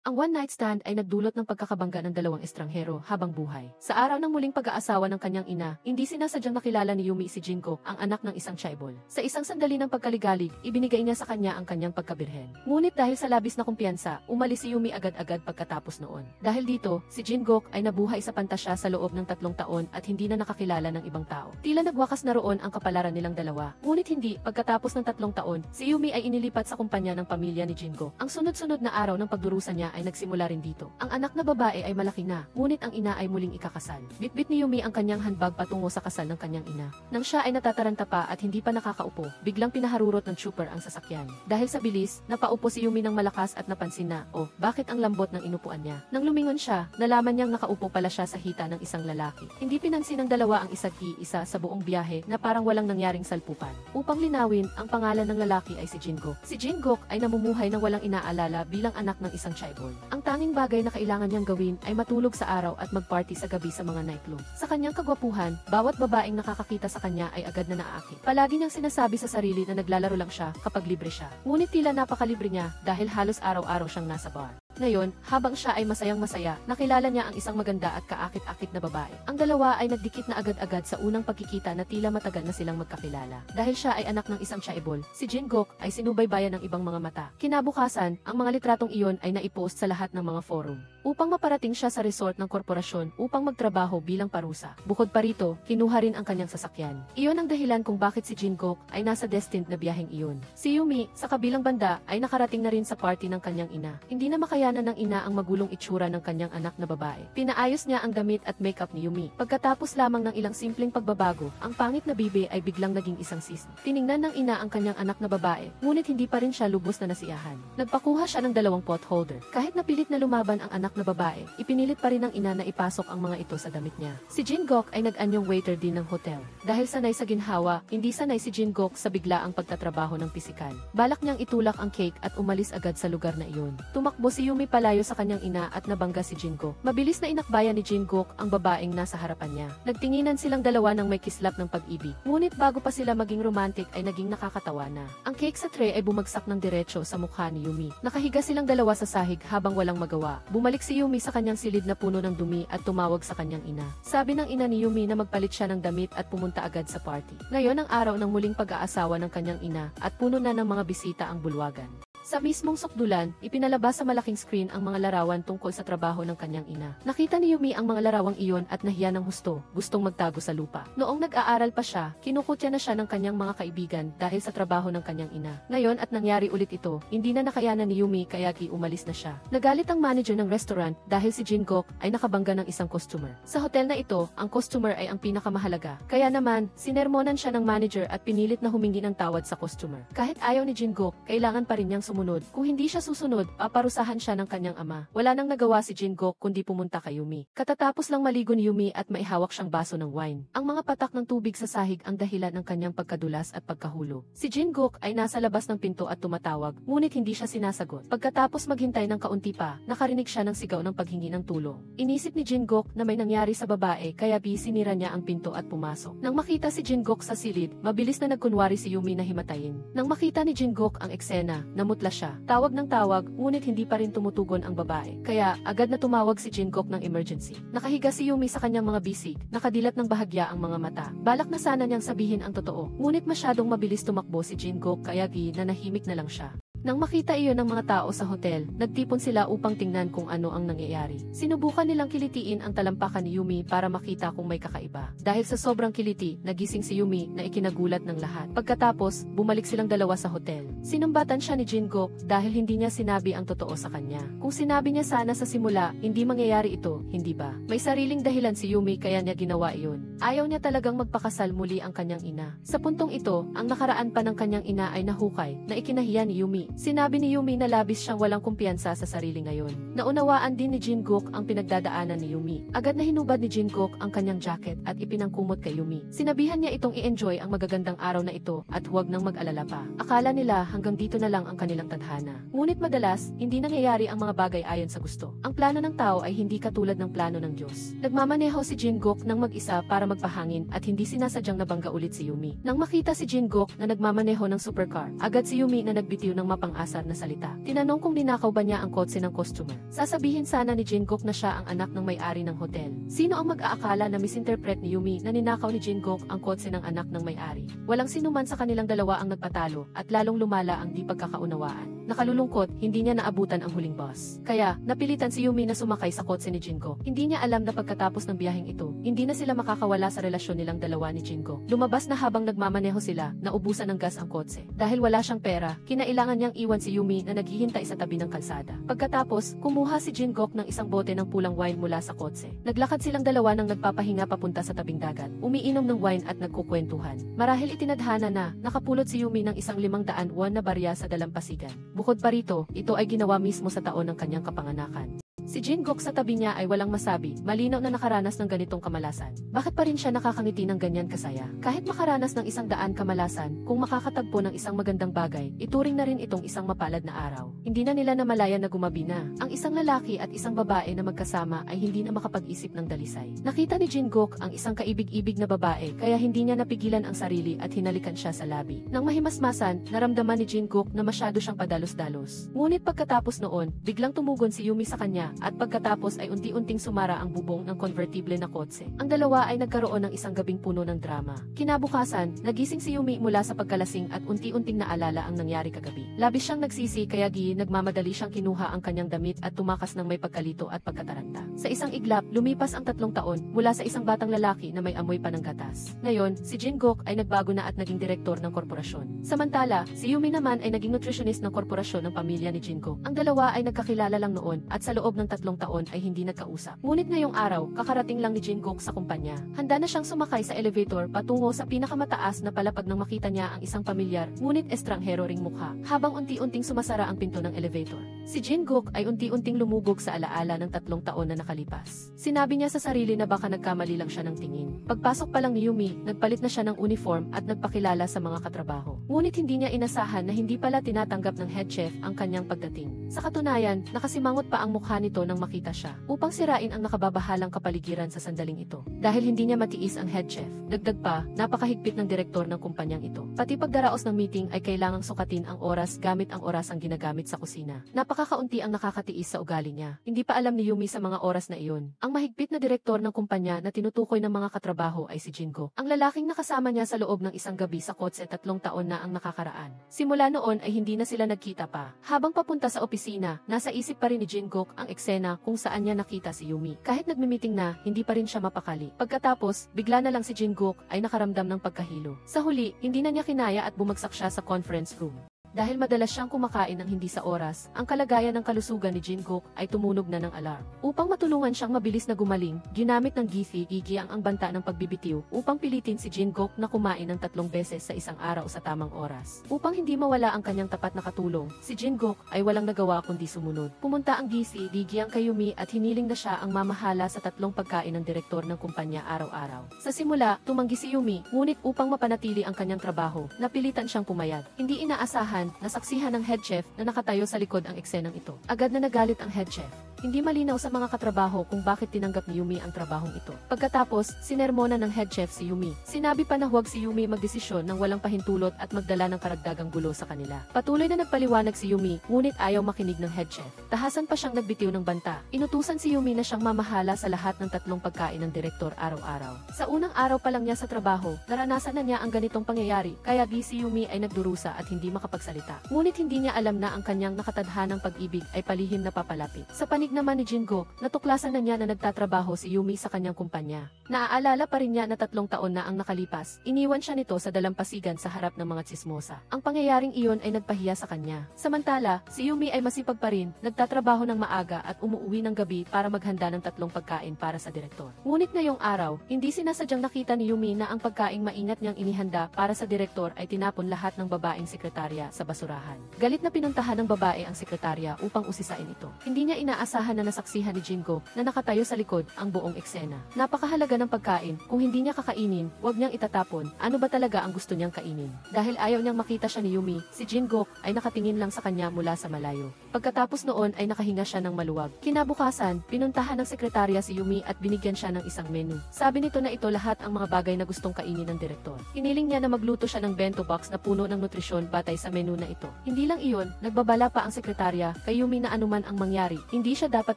Ang one-night stand ay nagdulot ng pagkakabangga ng dalawang estranghero habang buhay. Sa araw ng muling pag-aasawa ng kanyang ina, hindi sinasadyang nakilala ni Yumi si Jinko, ang anak ng isang chaebol. Sa isang sandali ng pagkaligalig, ibinigay niya sa kanya ang kanyang pagkabirhen. Ngunit dahil sa labis na kumpiyansa, umalis si Yumi agad-agad pagkatapos noon. Dahil dito, si Jingok ay nabuhay sa pantasya sa loob ng 3 taon at hindi na nakakilala ng ibang tao. Tila nagwakas na roon ang kapalaran nilang dalawa. Ngunit hindi, pagkatapos ng 3 taon, si Yumi ay inilipat sa kumpanya ng pamilya ni Jinko. Ang sunod-sunod na araw ng pagdurusa niya ay nagsimula rin dito. Ang anak na babae ay malaki na, ngunit ang ina ay muling ikakasal. Bitbit ni Yumi ang kanyang handbag patungo sa kasal ng kanyang ina. Nang siya ay natataranta pa at hindi pa nakakaupo, biglang pinaharurot ng trooper ang sasakyan. Dahil sa bilis, napaupo si Yumi ng malakas at napansin na, bakit ang lambot ng inupuan niya? Nang lumingon siya, nalaman niyang nakaupo pala siya sa hita ng isang lalaki. Hindi pinansin ng dalawa ang isa't-isa sa buong biyahe na parang walang nangyaring salpupan. Upang linawin, ang pangalan ng lalaki ay si Jingok. Si Jingok ay namumuhay ng walang inaalala bilang anak ng isang chaebol. Ang tanging bagay na kailangan niyang gawin ay matulog sa araw at magparty sa gabi sa mga nightclub. Sa kanyang kagwapuhan, bawat babaeng nakakakita sa kanya ay agad na naaakit. Palagi niyang sinasabi sa sarili na naglalaro lang siya kapag libre siya. Ngunit tila napakalibre niya dahil halos araw-araw siyang nasa bar. Ngayon, habang siya ay masayang-masaya, nakilala niya ang isang maganda at kaakit-akit na babae. Ang dalawa ay nagdikit na agad-agad sa unang pagkikita na tila matagal na silang magkakilala. Dahil siya ay anak ng isang chaebol, si Jingok ay sinubaybayan ng ibang mga mata. Kinabukasan, ang mga litratong iyon ay naipost sa lahat ng mga forum. Upang maparating siya sa resort ng korporasyon upang magtrabaho bilang parusa. Bukod pa rito, kinuha rin ang kanyang sasakyan. Iyon ang dahilan kung bakit si Jingok ay nasa destined na biyaheng iyon. Si Yumi, sa kabilang banda, ay nakarating na rin sa party ng kanyang ina. Hindi na makayanan ng ina ang magulong itsura ng kanyang anak na babae. Pinaayos niya ang damit at makeup ni Yumi. Pagkatapos lamang ng ilang simpleng pagbabago, ang pangit na bibe ay biglang naging isang sisno. Tiningnan ng ina ang kanyang anak na babae, ngunit hindi pa rin siya lubos na nasiyahan. Nagpakuha siya ng 2 pot holder. Kahit napilit na lumaban ang anak na babae, ipinilit pa rin ng ina na ipasok ang mga ito sa damit niya. Si Jingok ay nag-anyong waiter din ng hotel. Dahil sanay sa ginhawa, hindi sanay si Jingok sa biglaang pagtatrabaho ng pisikal. Balak niyang itulak ang cake at umalis agad sa lugar na iyon. Tumakbo si Yumi palayo sa kanyang ina at nabangga si Jingok. Mabilis na inakbayan ni Jingok ang babaeng nasa harapan niya. Nagtinginan silang dalawa ng may kislap ng pag-ibig. Ngunit bago pa sila maging romantic ay naging nakakatawa na. Ang cake sa tray ay bumagsak ng diretso sa mukha ni Yumi. Nakahiga silang dalawa sa sahig habang walang magawa. Bumalik si Yumi sa kanyang silid na puno ng dumi at tumawag sa kanyang ina. Sabi ng ina ni Yumi na magpalit siya ng damit at pumunta agad sa party. Ngayon ang araw ng muling pag-aasawa ng kanyang ina at puno na ng mga bisita ang bulwagan. Sa mismong sukdulan, ipinalabas sa malaking screen ang mga larawan tungkol sa trabaho ng kanyang ina. Nakita ni Yumi ang mga larawang iyon at nahiya ng husto, gustong magtago sa lupa. Noong nag-aaral pa siya, kinukutya na siya ng kanyang mga kaibigan dahil sa trabaho ng kanyang ina. Ngayon at nangyari ulit ito, hindi na nakayanan ni Yumi kaya umalis na siya. Nagalit ang manager ng restaurant dahil si Jingok ay nakabangga ng isang customer. Sa hotel na ito, ang customer ay ang pinakamahalaga. Kaya naman, sinermonan siya ng manager at pinilit na humingi ng tawad sa customer. Kahit ayaw ni Jingok, kailangan pa rin niyang sumunod. Kung hindi siya susunod, paparusahan siya ng kanyang ama. Wala nang nagawa si Jingok kundi pumunta kay Yumi. Katatapos lang maligo ni Yumi at maihawak siyang baso ng wine. Ang mga patak ng tubig sa sahig ang dahilan ng kanyang pagkadulas at pagkahulo. Si Jingok ay nasa labas ng pinto at tumatawag, ngunit hindi siya sinasagot. Pagkatapos maghintay ng kaunti pa, nakarinig siya ng sigaw ng paghingi ng tulong. Inisip ni Jingok na may nangyari sa babae kaya sinira niya ang pinto at pumasok. Nang makita si Jingok sa silid, mabilis na nagkunwari si Yumi na himatayin. Nang makita ni Jingok ang eksena, namutla siya. Tawag ng tawag, ngunit hindi pa rin tumutugon ang babae. Kaya, agad na tumawag si Jingok ng emergency. Nakahiga si Yumi sa kanyang mga bisig, nakadilat ng bahagya ang mga mata. Balak na sana niyang sabihin ang totoo, ngunit masyadong mabilis tumakbo si Jingok kaya nanahimik na lang siya. Nang makita iyon ng mga tao sa hotel, nagtipon sila upang tingnan kung ano ang nangyayari. Sinubukan nilang kilitiin ang talampakan ni Yumi para makita kung may kakaiba. Dahil sa sobrang kiliti, nagising si Yumi na ikinagulat ng lahat. Pagkatapos, bumalik silang dalawa sa hotel. Sinumbatan siya ni Jingok dahil hindi niya sinabi ang totoo sa kanya. Kung sinabi niya sana sa simula, hindi mangyayari ito, hindi ba? May sariling dahilan si Yumi kaya niya ginawa iyon. Ayaw niya talagang magpakasal muli ang kanyang ina. Sa puntong ito, ang nakaraan pa ng kanyang ina ay nahukay, na ikinahiya ni Yumi. Sinabi ni Yumi na labis siyang walang kumpiyansa sa sarili ngayon. Naunawaan din ni Jingok ang pinagdadaanan ni Yumi. Agad na hinubad ni Jingok ang kanyang jacket at ipinangkumot kay Yumi. Sinabihan niya itong i-enjoy ang magagandang araw na ito at huwag nang mag-alala pa. Akala nila hanggang dito na lang ang kanilang tadhana. Ngunit madalas, hindi nangyayari ang mga bagay ayon sa gusto. Ang plano ng tao ay hindi katulad ng plano ng Diyos. Nagmamaneho si Jingok ng mag-isa para magpahangin at hindi sinasadyang nabangga ulit si Yumi. Nang makita si Jingok na nagmamaneho ng supercar, agad si Yumi na nagbitiw ng mapang-asar na salita. Tinanong kung ninakaw ba niya ang kotse ng customer. Sasabihin sana ni Jingkook na siya ang anak ng may-ari ng hotel. Sino ang mag-aakala na misinterpret ni Yumi na ninakaw ni Jingkook ang kotse ng anak ng may-ari? Walang sinuman sa kanilang dalawa ang nagpatalo at lalong lumala ang di pagkakaunawaan. Nakalulungkot, hindi niya naabutan ang huling bus. Kaya, napilitan si Yumi na sumakay sa kotse ni Jinko. Hindi niya alam na pagkatapos ng biyaheng ito, hindi na sila makakawala sa relasyon nilang dalawa ni Jinko. Lumabas na habang nagmamaneho sila, naubusan ng gas ang kotse. Dahil wala siyang pera, kinailangan niyang iwan si Yumi na naghihintay sa tabi ng kalsada. Pagkatapos, kumuha si Jingkook ng isang bote ng pulang wine mula sa kotse. Naglakad silang dalawa nang nagpapahinga papunta sa tabing dagat, umiinom ng wine at nagkukwentuhan. Marahil itinadhana na, nakapulot si Yumi ng isang 500 won na barya sa dalampasigan. Bukod pa rito, ito ay ginawa mismo sa taon ng kanyang kapanganakan. Si Jingkook sa tabi niya ay walang masabi, malinaw na nakaranas ng ganitong kamalasan. Bakit pa rin siya nakakangiti ng ganyan kasaya? Kahit makaranas ng 100 kamalasan, kung makakatagpo ng isang magandang bagay, ituring na rin itong isang mapalad na araw. Hindi na nila namalayan na gumabi na. Ang isang lalaki at isang babae na magkasama ay hindi na makapag-isip ng dalisay. Nakita ni Jingkook ang isang kaibig-ibig na babae, kaya hindi niya napigilan ang sarili at hinalikan siya sa labi. Nang mahimasmasan, naramdaman ni Jingkook na masyado siyang padalos-dalos. Ngunit pagkatapos noon, biglang tumugon si Yumi sa kanya, at pagkatapos ay unti-unting sumara ang bubong ng konvertible na kotse. Ang dalawa ay nagkaroon ng isang gabing puno ng drama. Kinabukasan, nagising si Yumi mula sa pagkalasing at unti-unting naalala ang nangyari kagabi. Labis siyang nagsisi kaya nagmamadali siyang kinuha ang kanyang damit at tumakas ng may pagkalito at pagkataranta. Sa isang iglap, lumipas ang 3 taon mula sa isang batang lalaki na may amoy pa ng gatas. Ngayon, si Jingkook ay nagbago na at naging direktor ng korporasyon. Samantala, si Yumi naman ay naging nutritionist ng korporasyon ng pamilya ni Jingkook. Ang dalawa ay nagkakilala lang noon at sa loob ng 3 taon ay hindi nagkausap. Ngunit ngayong araw, kakarating lang ni Jingkook sa kumpanya. Handa na siyang sumakay sa elevator patungo sa pinakamataas na palapag nang makita niya ang isang pamilyar, ngunit estranghero ring mukha. Habang unti-unting sumasara ang pinto ng elevator, si Jingkook ay unti-unting lumubog sa alaala ng 3 taon na nakalipas. Sinabi niya sa sarili na baka nagkamali lang siya ng tingin. Pagpasok pa lang ni Yumi, nagpalit na siya ng uniform at nagpakilala sa mga katrabaho. Ngunit hindi niya inasahan na hindi pala tinatanggap ng head chef ang kanyang pagdating. Sa katunayan, nakasimangot pa ang mukha nito nang makita siya, upang sirain ang nakababahalang kapaligiran sa sandaling ito. Dahil hindi niya matiis ang head chef, dagdag pa, napakahigpit ng direktor ng kumpanyang ito. Pati pagdaraos ng meeting ay kailangang sukatin ang oras gamit ang orasang ginagamit sa kusina. Napakakaunti ang nakakatiis sa ugali niya. Hindi pa alam ni Yumi sa mga oras na iyon. Ang mahigpit na direktor ng kumpanya na tinutukoy ng mga katrabaho ay si Jinko. Ang lalaking nakasama niya sa loob ng isang gabi sa kotse 3 taon na ang nakakaraan. Simula noon ay hindi na sila nagkita pa. Habang papunta sa opisina, nasa isip pa rin ni Jingkook ang eksena kung saan niya nakita si Yumi. Kahit nagmi-meeting na, hindi pa rin siya mapakali. Pagkatapos, bigla na lang si Jingkook ay nakaramdam ng pagkahilo. Sa huli, hindi na niya kinaya at bumagsak siya sa conference room. Dahil madalas siyang kumakain ng hindi sa oras, ang kalagayan ng kalusugan ni Jingkook ay tumunog na ng alarm. Upang matulungan siyang mabilis na gumaling, ginamit ng Gigi ang banta ng pagbibitiw upang pilitin si Jingkook na kumain ng 3 beses sa isang araw sa tamang oras. Upang hindi mawala ang kanyang tapat na katulong, si Jingkook ay walang nagawa kundi sumunod. Pumunta ang Gigi kay Yumi at hiniling na siya ang mamahala sa 3 pagkain ng direktor ng kumpanya araw-araw. Sa simula, tumanggi si Yumi, ngunit upang mapanatili ang kanyang trabaho, napilitan siyang pumayag. Hindi inaasahan, nasaksihan ng head chef na nakatayo sa likod ang eksenang ito. Agad na nagalit ang head chef. Hindi malinaw sa mga katrabaho kung bakit tinanggap ni Yumi ang trabahong ito. Pagkatapos, sinermona ng head chef si Yumi. Sinabi pa na huwag si Yumi magdesisyon ng walang pahintulot at magdala ng karagdagang gulo sa kanila. Patuloy na nagpaliwanag si Yumi, ngunit ayaw makinig ng head chef. Tahasan pa siyang nagbitiw ng banta. Inutusan si Yumi na siyang mamahala sa lahat ng 3 pagkain ng direktor araw-araw. Sa unang araw pa lang niya sa trabaho, naranasan na niya ang ganitong pangyayari, kaya si Yumi ay nagdurusa at hindi makapagsalita. Ngunit hindi niya alam na ang kanyang nakatadhanang pag-ibig ay palihim na papalapit. Sa panig naman ni Jingkook, natuklasan na niya na nagtatrabaho si Yumi sa kanyang kumpanya. Naaalala pa rin niya na 3 taon na ang nakalipas, iniwan siya nito sa dalampasigan sa harap ng mga tsismosa. Ang pangyayaring iyon ay nagpahiya sa kanya. Samantala, si Yumi ay masipag pa rin, nagtatrabaho ng maaga at umuwi ng gabi para maghanda ng 3 pagkain para sa direktor. Ngunit ngayong araw, hindi sinasadyang nakita ni Yumi na ang pagkaing maingat niyang inihanda para sa direktor ay tinapon lahat ng babaeng sekretarya sa basurahan. Galit na pinuntahan ng babae ang sekretarya upang usisain ito. Hindi niya inaasahan inaasahan na nasaksihan ni Jingo na nakatayo sa likod ang buong eksena. Napakahalaga ng pagkain, kung hindi niya kakainin, huwag niyang itatapon. Ano ba talaga ang gusto niyang kainin? Dahil ayaw niyang makita siya ni Yumi, si Jingo ay nakatingin lang sa kanya mula sa malayo. Pagkatapos noon ay nakahinga siya ng maluwag. Kinabukasan, pinuntahan ng sekretarya si Yumi at binigyan siya ng isang menu. Sabi nito na ito lahat ang mga bagay na gustong kainin ng direktor. Hiniling niya na magluto siya ng bento box na puno ng nutrisyon batay sa menu na ito. Hindi lang iyon, nagbabala pa ang sekretarya kay Yumi na anuman ang mangyari, hindi siya dapat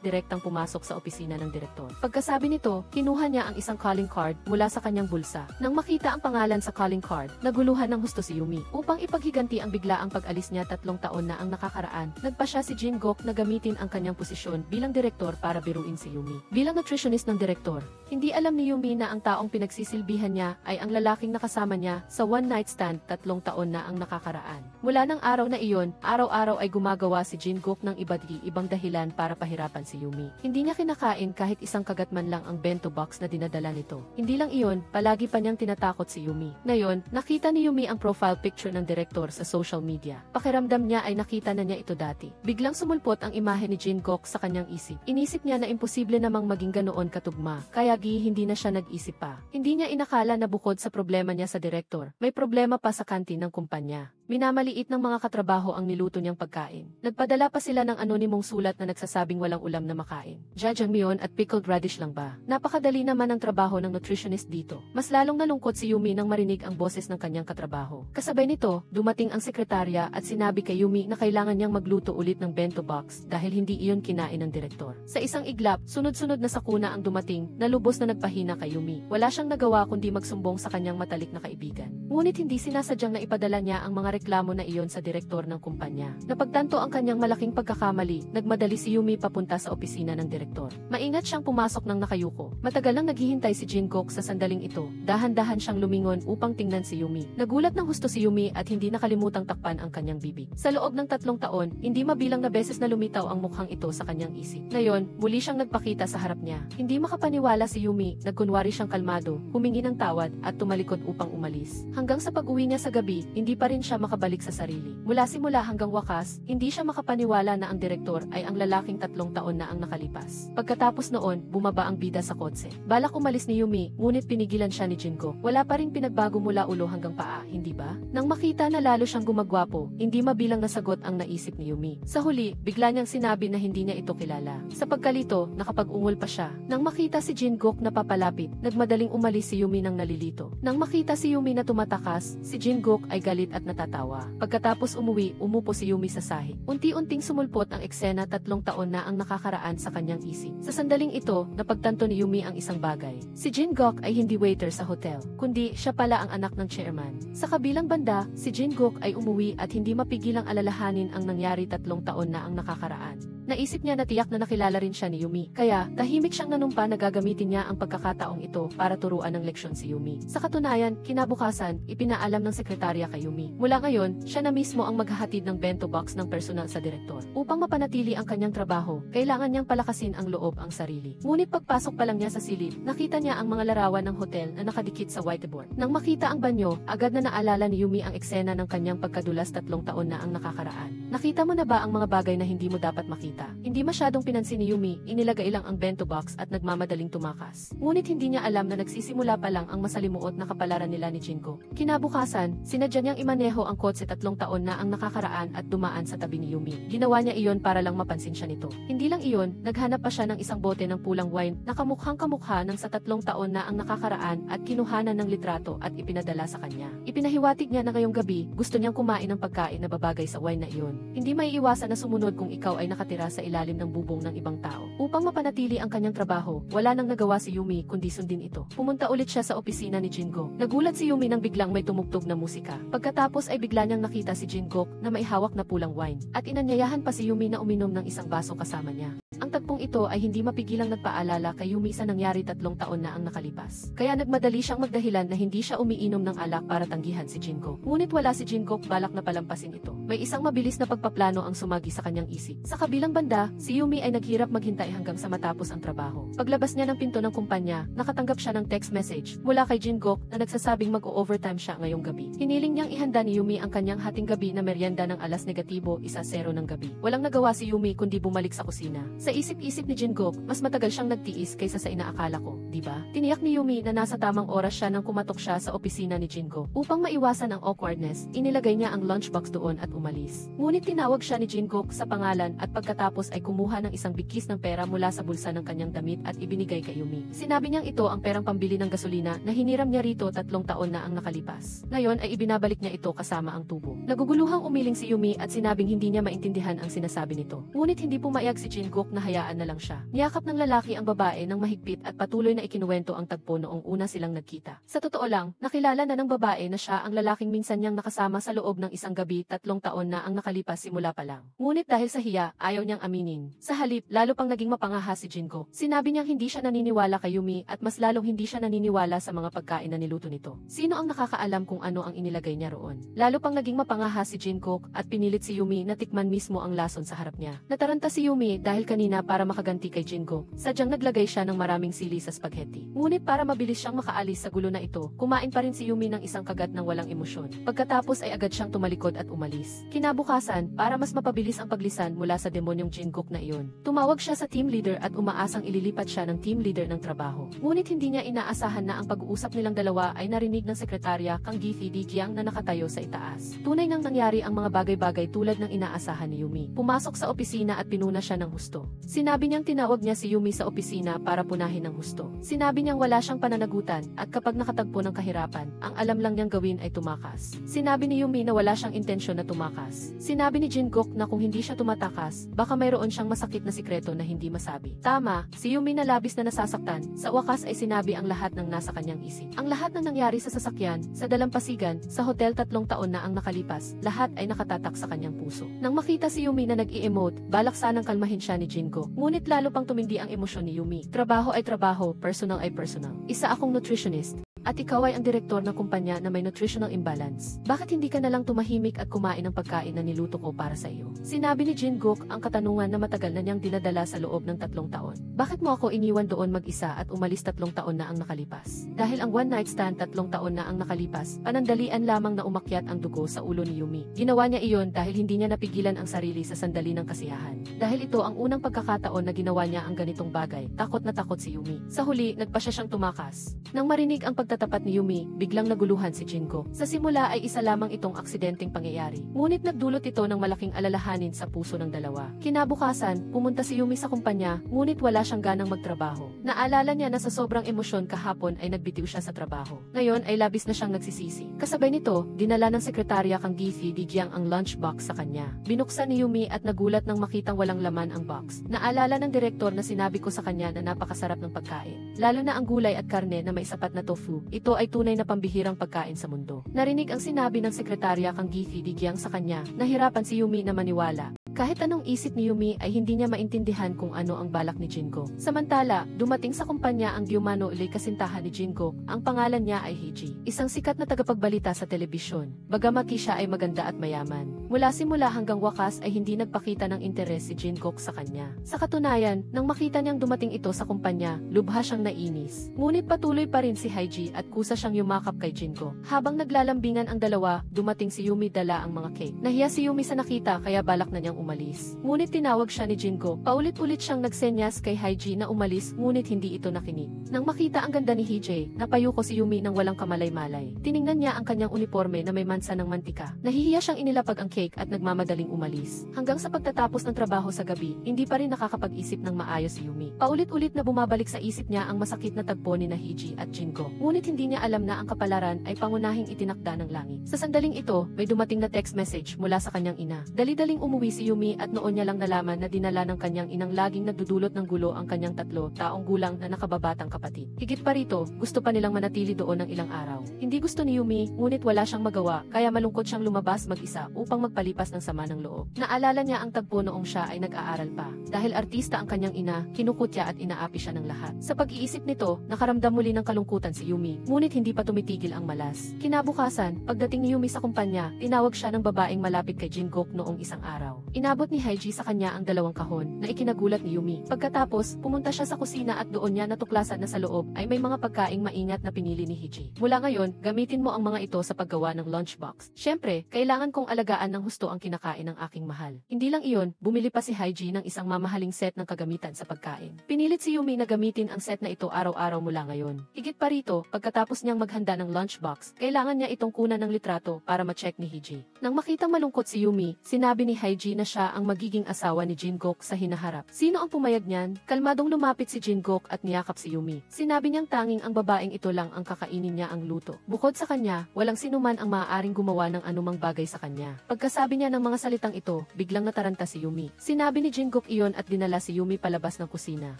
direktang pumasok sa opisina ng direktor. Pagkasabi nito, kinuha niya ang isang calling card mula sa kanyang bulsa. Nang makita ang pangalan sa calling card, naguluhan ng husto si Yumi. Upang ipaghiganti ang biglaang pag-alis niya 3 taon na ang nakakaraan, nagpa siya si Jin-gok na gamitin ang kanyang posisyon bilang direktor para biruin si Yumi. Bilang nutritionist ng direktor, hindi alam ni Yumi na ang taong pinagsisilbihan niya ay ang lalaking nakasama niya sa one-night stand 3 taon na ang nakakaraan. Mula ng araw na iyon, araw-araw ay gumagawa si Jin-gok ng iba't ibang dahilan para pahirapan si Yumi. Hindi niya kinakain kahit isang kagat man lang ang bento box na dinadala nito. Hindi lang iyon, palagi pa niyang tinatakot si Yumi. Ngayon, nakita ni Yumi ang profile picture ng direktor sa social media. Pakiramdam niya ay nakita na niya ito dati. Biglang sumulpot ang imahe ni Jin-gok sa kanyang isip. Inisip niya na imposible namang maging ganoon katugma, kaya hindi na siya nag-isip pa. Hindi niya inakala na bukod sa problema niya sa direktor, may problema pa sa kantin ng kumpanya. Minamaliit ng mga katrabaho ang niluto niyang pagkain. Nagpadala pa sila ng anonimong sulat na nagsasabing walang ulam na makain. Jajangmyeon at pickled radish lang ba? Napakadali naman ang trabaho ng nutritionist dito. Mas lalong nalungkot si Yumi nang marinig ang boses ng kanyang katrabaho. Kasabay nito, dumating ang sekretarya at sinabi kay Yumi na kailangan niyang magluto ulit ng bento box dahil hindi iyon kinain ng direktor. Sa isang iglap, sunod-sunod na sakuna ang dumating na lubos na nagpahina kay Yumi. Wala siyang nagawa kundi magsumbong sa kanyang matalik na kaibigan. Ngunit hindi sinasadyang na ipadala niya ang mga reklamo na iyon sa direktor ng kumpanya. Napagtanto ang kanyang malaking pagkakamali, nagmadali si Yumi papunta sa opisina ng direktor. Maingat siyang pumasok ng nakayuko. Matagal nang naghihintay si Jin-gok sa sandaling ito. Dahan-dahan siyang lumingon upang tingnan si Yumi. Nagulat ng husto si Yumi at hindi nakalimutang takpan ang kanyang bibig. Sa loob ng 3 taon, hindi mabilang na beses na lumitaw ang mukhang ito sa kanyang isip. Ngayon, muli siyang nagpakita sa harap niya. Hindi makapaniwala si Yumi, nagkunwari siyang kalmado, humingi ng tawad at tumalikod upang umalis. Hanggang sa pag-uwi niya sa gabi, hindi pa rin siya makabalik sa sarili. Mula simula hanggang wakas, hindi siya makapaniwala na ang direktor ay ang lalaking 3 taon na ang nakalipas. Pagkatapos noon, bumaba ang bida sa kotse. Balak umalis ni Yumi, ngunit pinigilan siya ni Jinko. Wala pa rin pinagbago mula ulo hanggang paa, hindi ba? Nang makita na lalo siyang gumagwapo, hindi mabilang na sagot ang naisip ni Yumi. Sa huli, bigla niyang sinabi na hindi niya ito kilala. Sa pagkalito, nakapag-ungol pa siya. Nang makita si Jin-gok na papalapit, nagmadaling umalis si Yumi nang nalilito. Nang makita si Yumi na tumatakas, si Jin-gok ay galit at natatawa. Pagkatapos umuwi, umupo si Yumi sa sahig. Unti-unting sumulpot ang eksena 3 taon na ang nakakaraan sa kanyang isip. Sa sandaling ito, napagtanto ni Yumi ang isang bagay. Si Jin-gok ay hindi waiter sa hotel, kundi siya pala ang anak ng chairman. Sa kabilang banda, si Jin-gok ay umuwi at hindi mapigilang alalahanin ang nangyari 3 taon na ang nakakaraan. Naisip niya na tiyak na nakilala rin siya ni Yumi, kaya tahimik siyang nanumpa na gagamitin niya ang pagkakataong ito para turuan ng leksyon si Yumi. Sa katunayan, kinabukasan, ipinaalam ng sekretarya kay Yumi. Mula ngayon, siya na mismo ang maghahatid ng bento box ng personal sa direktor. Upang mapanatili ang kanyang trabaho, kailangan niyang palakasin ang loob ang sarili. Ngunit pagpasok pa lang niya sa silid, nakita niya ang mga larawan ng hotel na nakadikit sa whiteboard. Nang makita ang banyo, agad na naalala ni Yumi ang eksena ng kanyang pagkadulas 3 taon na ang nakakaraan. Nakita mo na ba ang mga bagay na hindi mo dapat makita? Hindi masyadong pinansin ni Yumi, inilagay lang ang bento box at nagmamadaling tumakas. Ngunit hindi niya alam na nagsisimula pa lang ang masalimuot na kapalaran nila ni Jinko. Kinabukasan, sinadya niyang imaneho ang kotse 3 taon na ang nakakaraan at dumaan sa tabi ni Yumi. Ginawa niya iyon para lang mapansin siya nito. Hindi lang iyon, naghanap pa siya ng isang bote ng pulang wine na kamukhang kamukha ng sa 3 taon na ang nakakaraan at kinuhanan ng litrato at ipinadala sa kanya. Ipinahiwatig niya na ngayong gabi, gusto niyang kumain ng pagkain na babagay sa wine na iyon. Hindi maiiwasan na sumunod kung ikaw ay nakatira sa ilalim ng bubong ng ibang tao. Upang mapanatili ang kanyang trabaho, wala nang nagawa si Yumi kundi sundin ito. Pumunta ulit siya sa opisina ni Jingo. Nagulat si Yumi nang biglang may tumugtog na musika. Pagkatapos ay bigla niyang nakita si Jin-gok na may hawak na pulang wine. At inanyayahan pa si Yumi na uminom ng isang baso kasama niya. Ang tagpong ito ay hindi mapigilang nagpaalala kay Yumi sa nangyari 3 taon na ang nakalipas. Kaya nagmadali siyang magdahilan na hindi siya umiinom ng alak para tanggihan si Jingo. Ngunit wala si Jin-gok balak na palampasin ito. May isang mabilis na pagpaplano ang sumagi sa kanyang isip. Sa kabilang banda, si Yumi ay naghirap maghintay hanggang sa matapos ang trabaho. Paglabas niya ng pinto ng kumpanya, nakatanggap siya ng text message mula kay Jin-gok na nagsasabing mag-o-overtime siya ngayong gabi. Hiniling niyang ihanda ni Yumi ang kanyang hating gabi na merienda ng 1:00 ng gabi. Walang nagawa si Yumi kundi bumalik sa kusina. Sa isip-isip ni Jingkook, mas matagal siyang nagtiis kaysa sa inaakala ko, di ba? Tiniyak ni Yumi na nasa tamang oras siya nang kumatok siya sa opisina ni Jinko. Upang maiwasan ang awkwardness, inilagay niya ang lunchbox doon at umalis. Ngunit tinawag siya ni Jingkook sa pangalan at pagkatapos ay kumuha ng isang bikis ng pera mula sa bulsa ng kanyang damit at ibinigay kay Yumi. Sinabi niyang ito ang perang pambili ng gasolina na hiniram niya rito 3 taon na ang nakalipas. Ngayon ay ibinabalik niya ito kasama ang tubo. Naguguluhang umiling si Yumi at sinabing hindi niya maintindihan ang sinasabi nito. Ngunit hindi pumayag si Jingkook na hayaan na lang siya. Niyakap ng lalaki ang babae ng mahigpit at patuloy na ikinuwento ang tagpo noong una silang nagkita. Sa totoo lang, nakilala na ng babae na siya ang lalaking minsan niyang nakasama sa loob ng isang gabi 3 taon na ang nakalipas simula pa lang. Ngunit dahil sa hiya, ayaw niyang aminin. Sa halip, lalo pang naging mapangahas si Jinko. Sinabi niyang hindi siya naniniwala kay Yumi at mas lalong hindi siya naniniwala sa mga pagkain na niluto nito. Sino ang nakakaalam kung ano ang inilagay niya roon? Lalo pang naging mapangahas si Jinko at pinilit si Yumi na tikman mismo ang lason sa harap niya. Nataranta si Yumi dahil kanina para makaganti kay Jinko, sadyang naglagay siya ng maraming sili sa spaghetti. Ngunit para mabilis siyang makaalis sa gulo na ito, kumain pa rin si Yumi ng isang kagat ng walang emosyon. Pagkatapos ay agad siyang tumalikod at umalis. Kinabukasan, para mas mapabilis ang paglisan mula sa demonyong Jingkook na iyon, tumawag siya sa team leader at umaasang ililipat siya ng team leader ng trabaho. Ngunit hindi niya inaasahan na ang pag-uusap nilang dalawa ay narinig ng sekretarya Kang Gifi Digyang na nakatayo sa itaas. Tunay nang nangyari ang mga bagay-bagay tulad ng inaasahan ni Yumi. Pumasok sa opisina at pinuna siya ng husto. Sinabi niyang tinawag niya si Yumi sa opisina para punahin ng husto. Sinabi niyang wala siyang pananagutan at kapag nakatagpo ng kahirapan, ang alam lang niyang gawin ay tumakas. Sinabi ni Yumi na wala siyang intensyon na tumakas. Sinabi ni Jingkook na kung hindi siya tumatakas, baka mayroon siyang masakit na sikreto na hindi masabi. Tama, si Yumi na labis na nasasaktan, sa wakas ay sinabi ang lahat ng nasa kanyang isip. Ang lahat ng nangyari sa sasakyan, sa dalampasigan, sa hotel 3 taon na ang nakalipas, lahat ay nakatatak sa kanyang puso. Nang makita si Yumi na nag-i-emote, balak sanang kalmahin siya ni Jinko. Ngunit lalo pang tumindi ang emosyon ni Yumi. Trabaho ay trabaho, personal ay personal. Isa akong nutritionist. At ikaw ay ang direktor ng kumpanya na may nutritional imbalance. Bakit hindi ka na lang tumahimik at kumain ng pagkain na niluto ko para sa iyo? Sinabi ni Jingkook ang katanungan na matagal na niyang dinadala sa loob ng 3 taon. Bakit mo ako iniwan doon mag-isa at umalis 3 taon na ang nakalipas? Dahil ang one night stand 3 taon na ang nakalipas, panandalian lamang na umakyat ang dugo sa ulo ni Yumi. Ginawa niya iyon dahil hindi niya napigilan ang sarili sa sandali ng kasiyahan. Dahil ito ang unang pagkakataon na ginawa niya ang ganitong bagay, takot na takot si Yumi. Sa huli, nagpa siya siyang tumakas. Nang marinig ang pagtatapat ni Yumi, biglang naguluhan si Jinko. Sa simula ay isa lamang itong aksidenteng pangyayari. Ngunit nagdulot ito ng malaking alalahanin sa puso ng dalawa. Kinabukasan, pumunta si Yumi sa kumpanya, ngunit wala siyang ganang magtrabaho. Naalala niya na sa sobrang emosyon kahapon ay nagbitiw siya sa trabaho. Ngayon ay labis na siyang nagsisisi. Kasabay nito, dinala ng sekretarya Kang Gifi Digyang ang lunchbox sa kanya. Binuksan ni Yumi at nagulat nang makitang walang laman ang box. Naalala ng direktor na sinabi ko sa kanya na napakasarap ng pagkain. Lalo na ang gulay at karne na may sapat na tofu. Ito ay tunay na pambihirang pagkain sa mundo. Narinig ang sinabi ng sekretarya Kang Gifi Digyang sa kanya. Nahirapan si Yumi na maniwala. Kahit anong isip ni Yumi ay hindi niya maintindihan kung ano ang balak ni Jinko. Samantala, dumating sa kumpanya ang Gyumano Ilay kasintahan ni Jinko. Ang pangalan niya ay Hiji, isang sikat na tagapagbalita sa telebisyon. Bagamat siya ay maganda at mayaman, mula simula hanggang wakas ay hindi nagpakita ng interes si Jinko sa kanya. Sa katunayan, nang makita niyang dumating ito sa kumpanya, lubha siyang nainis. Ngunit patuloy pa rin si Hiji at kusa siyang yumakap kay Jinko. Habang naglalambingan ang dalawa, dumating si Yumi dala ang mga cake. Nahiya si Yumi sa nakita kaya balak na niyang umalis. Ngunit tinawag siya ni Jinko. Paulit-ulit siyang nagsenyas kay Hiji na umalis ngunit hindi ito nakinig. Nang makita ang ganda ni Hiji, napayuko si Yumi nang walang kamalay-malay. Tiningnan niya ang kanyang uniforme na may mansa ng mantika. Nahihiya siyang inilapag ang cake at nagmamadaling umalis. Hanggang sa pagtatapos ng trabaho sa gabi, hindi pa rin nakakapag-isip ng maayos si Yumi. Paulit-ulit na bumabalik sa isip niya ang masakit na tagpo ni na Hiji at Jinko. Ngunit hindi niya alam na ang kapalaran ay pangunahing itinakda ng langit. Sa sandaling ito, may dumating na text message mula sa kanyang ina. Dali-daling umuwi si Yumi at noon niya lang nalaman na dinala ng kanyang inang laging nagdudulot ng gulo ang kanyang 3 taong gulang na nakababatang kapatid. Higit pa rito, gusto pa nilang manatili doon ng ilang araw. Hindi gusto ni Yumi, ngunit wala siyang magawa, kaya malungkot siyang lumabas mag-isa upang magpalipas ng sama ng loob. Naalala niya ang tagpo noong siya ay nag-aaral pa. Dahil artista ang kanyang ina, kinukutya at inaapi siya ng lahat. Sa pag-iisip nito, nakaramdam muli ng kalungkutan si Yumi, ngunit hindi pa tumitigil ang malas. Kinabukasan, pagdating ni Yumi sa kumpanya, tinawag siya ng babaeng malapit kay Jingkook noong isang araw. Inabot ni Haiji sa kanya ang dalawang kahon na ikinagulat ni Yumi. Pagkatapos, pumunta siya sa kusina at doon niya natuklasan na sa loob ay may mga pagkaing maingat na pinili ni Haiji. Mula ngayon, gamitin mo ang mga ito sa paggawa ng lunchbox. Siyempre, kailangan kong alagaan ng husto ang kinakain ng aking mahal. Hindi lang iyon, bumili pa si Haiji ng isang mamahaling set ng kagamitan sa pagkain. Pinilit si Yumi na gamitin ang set na ito araw-araw mula ngayon. Higit pa rito, pagkatapos niyang maghanda ng lunchbox, kailangan niya itong kunan ng litrato para ma-check ni Haiji. Nang makitang malungkot si Yumi, sinabi ni Haiji na siya ang magiging asawa ni Jingkook sa hinaharap. Sino ang pumayag niyan? Kalmadong lumapit si Jingkook at niyakap si Yumi. Sinabi niyang tanging ang babaeng ito lang ang kakainin niya ang luto. Bukod sa kanya, walang sinuman ang maaaring gumawa ng anumang bagay sa kanya. Pagkasabi niya ng mga salitang ito, biglang nataranta si Yumi. Sinabi ni Jingkook iyon at dinala si Yumi palabas ng kusina.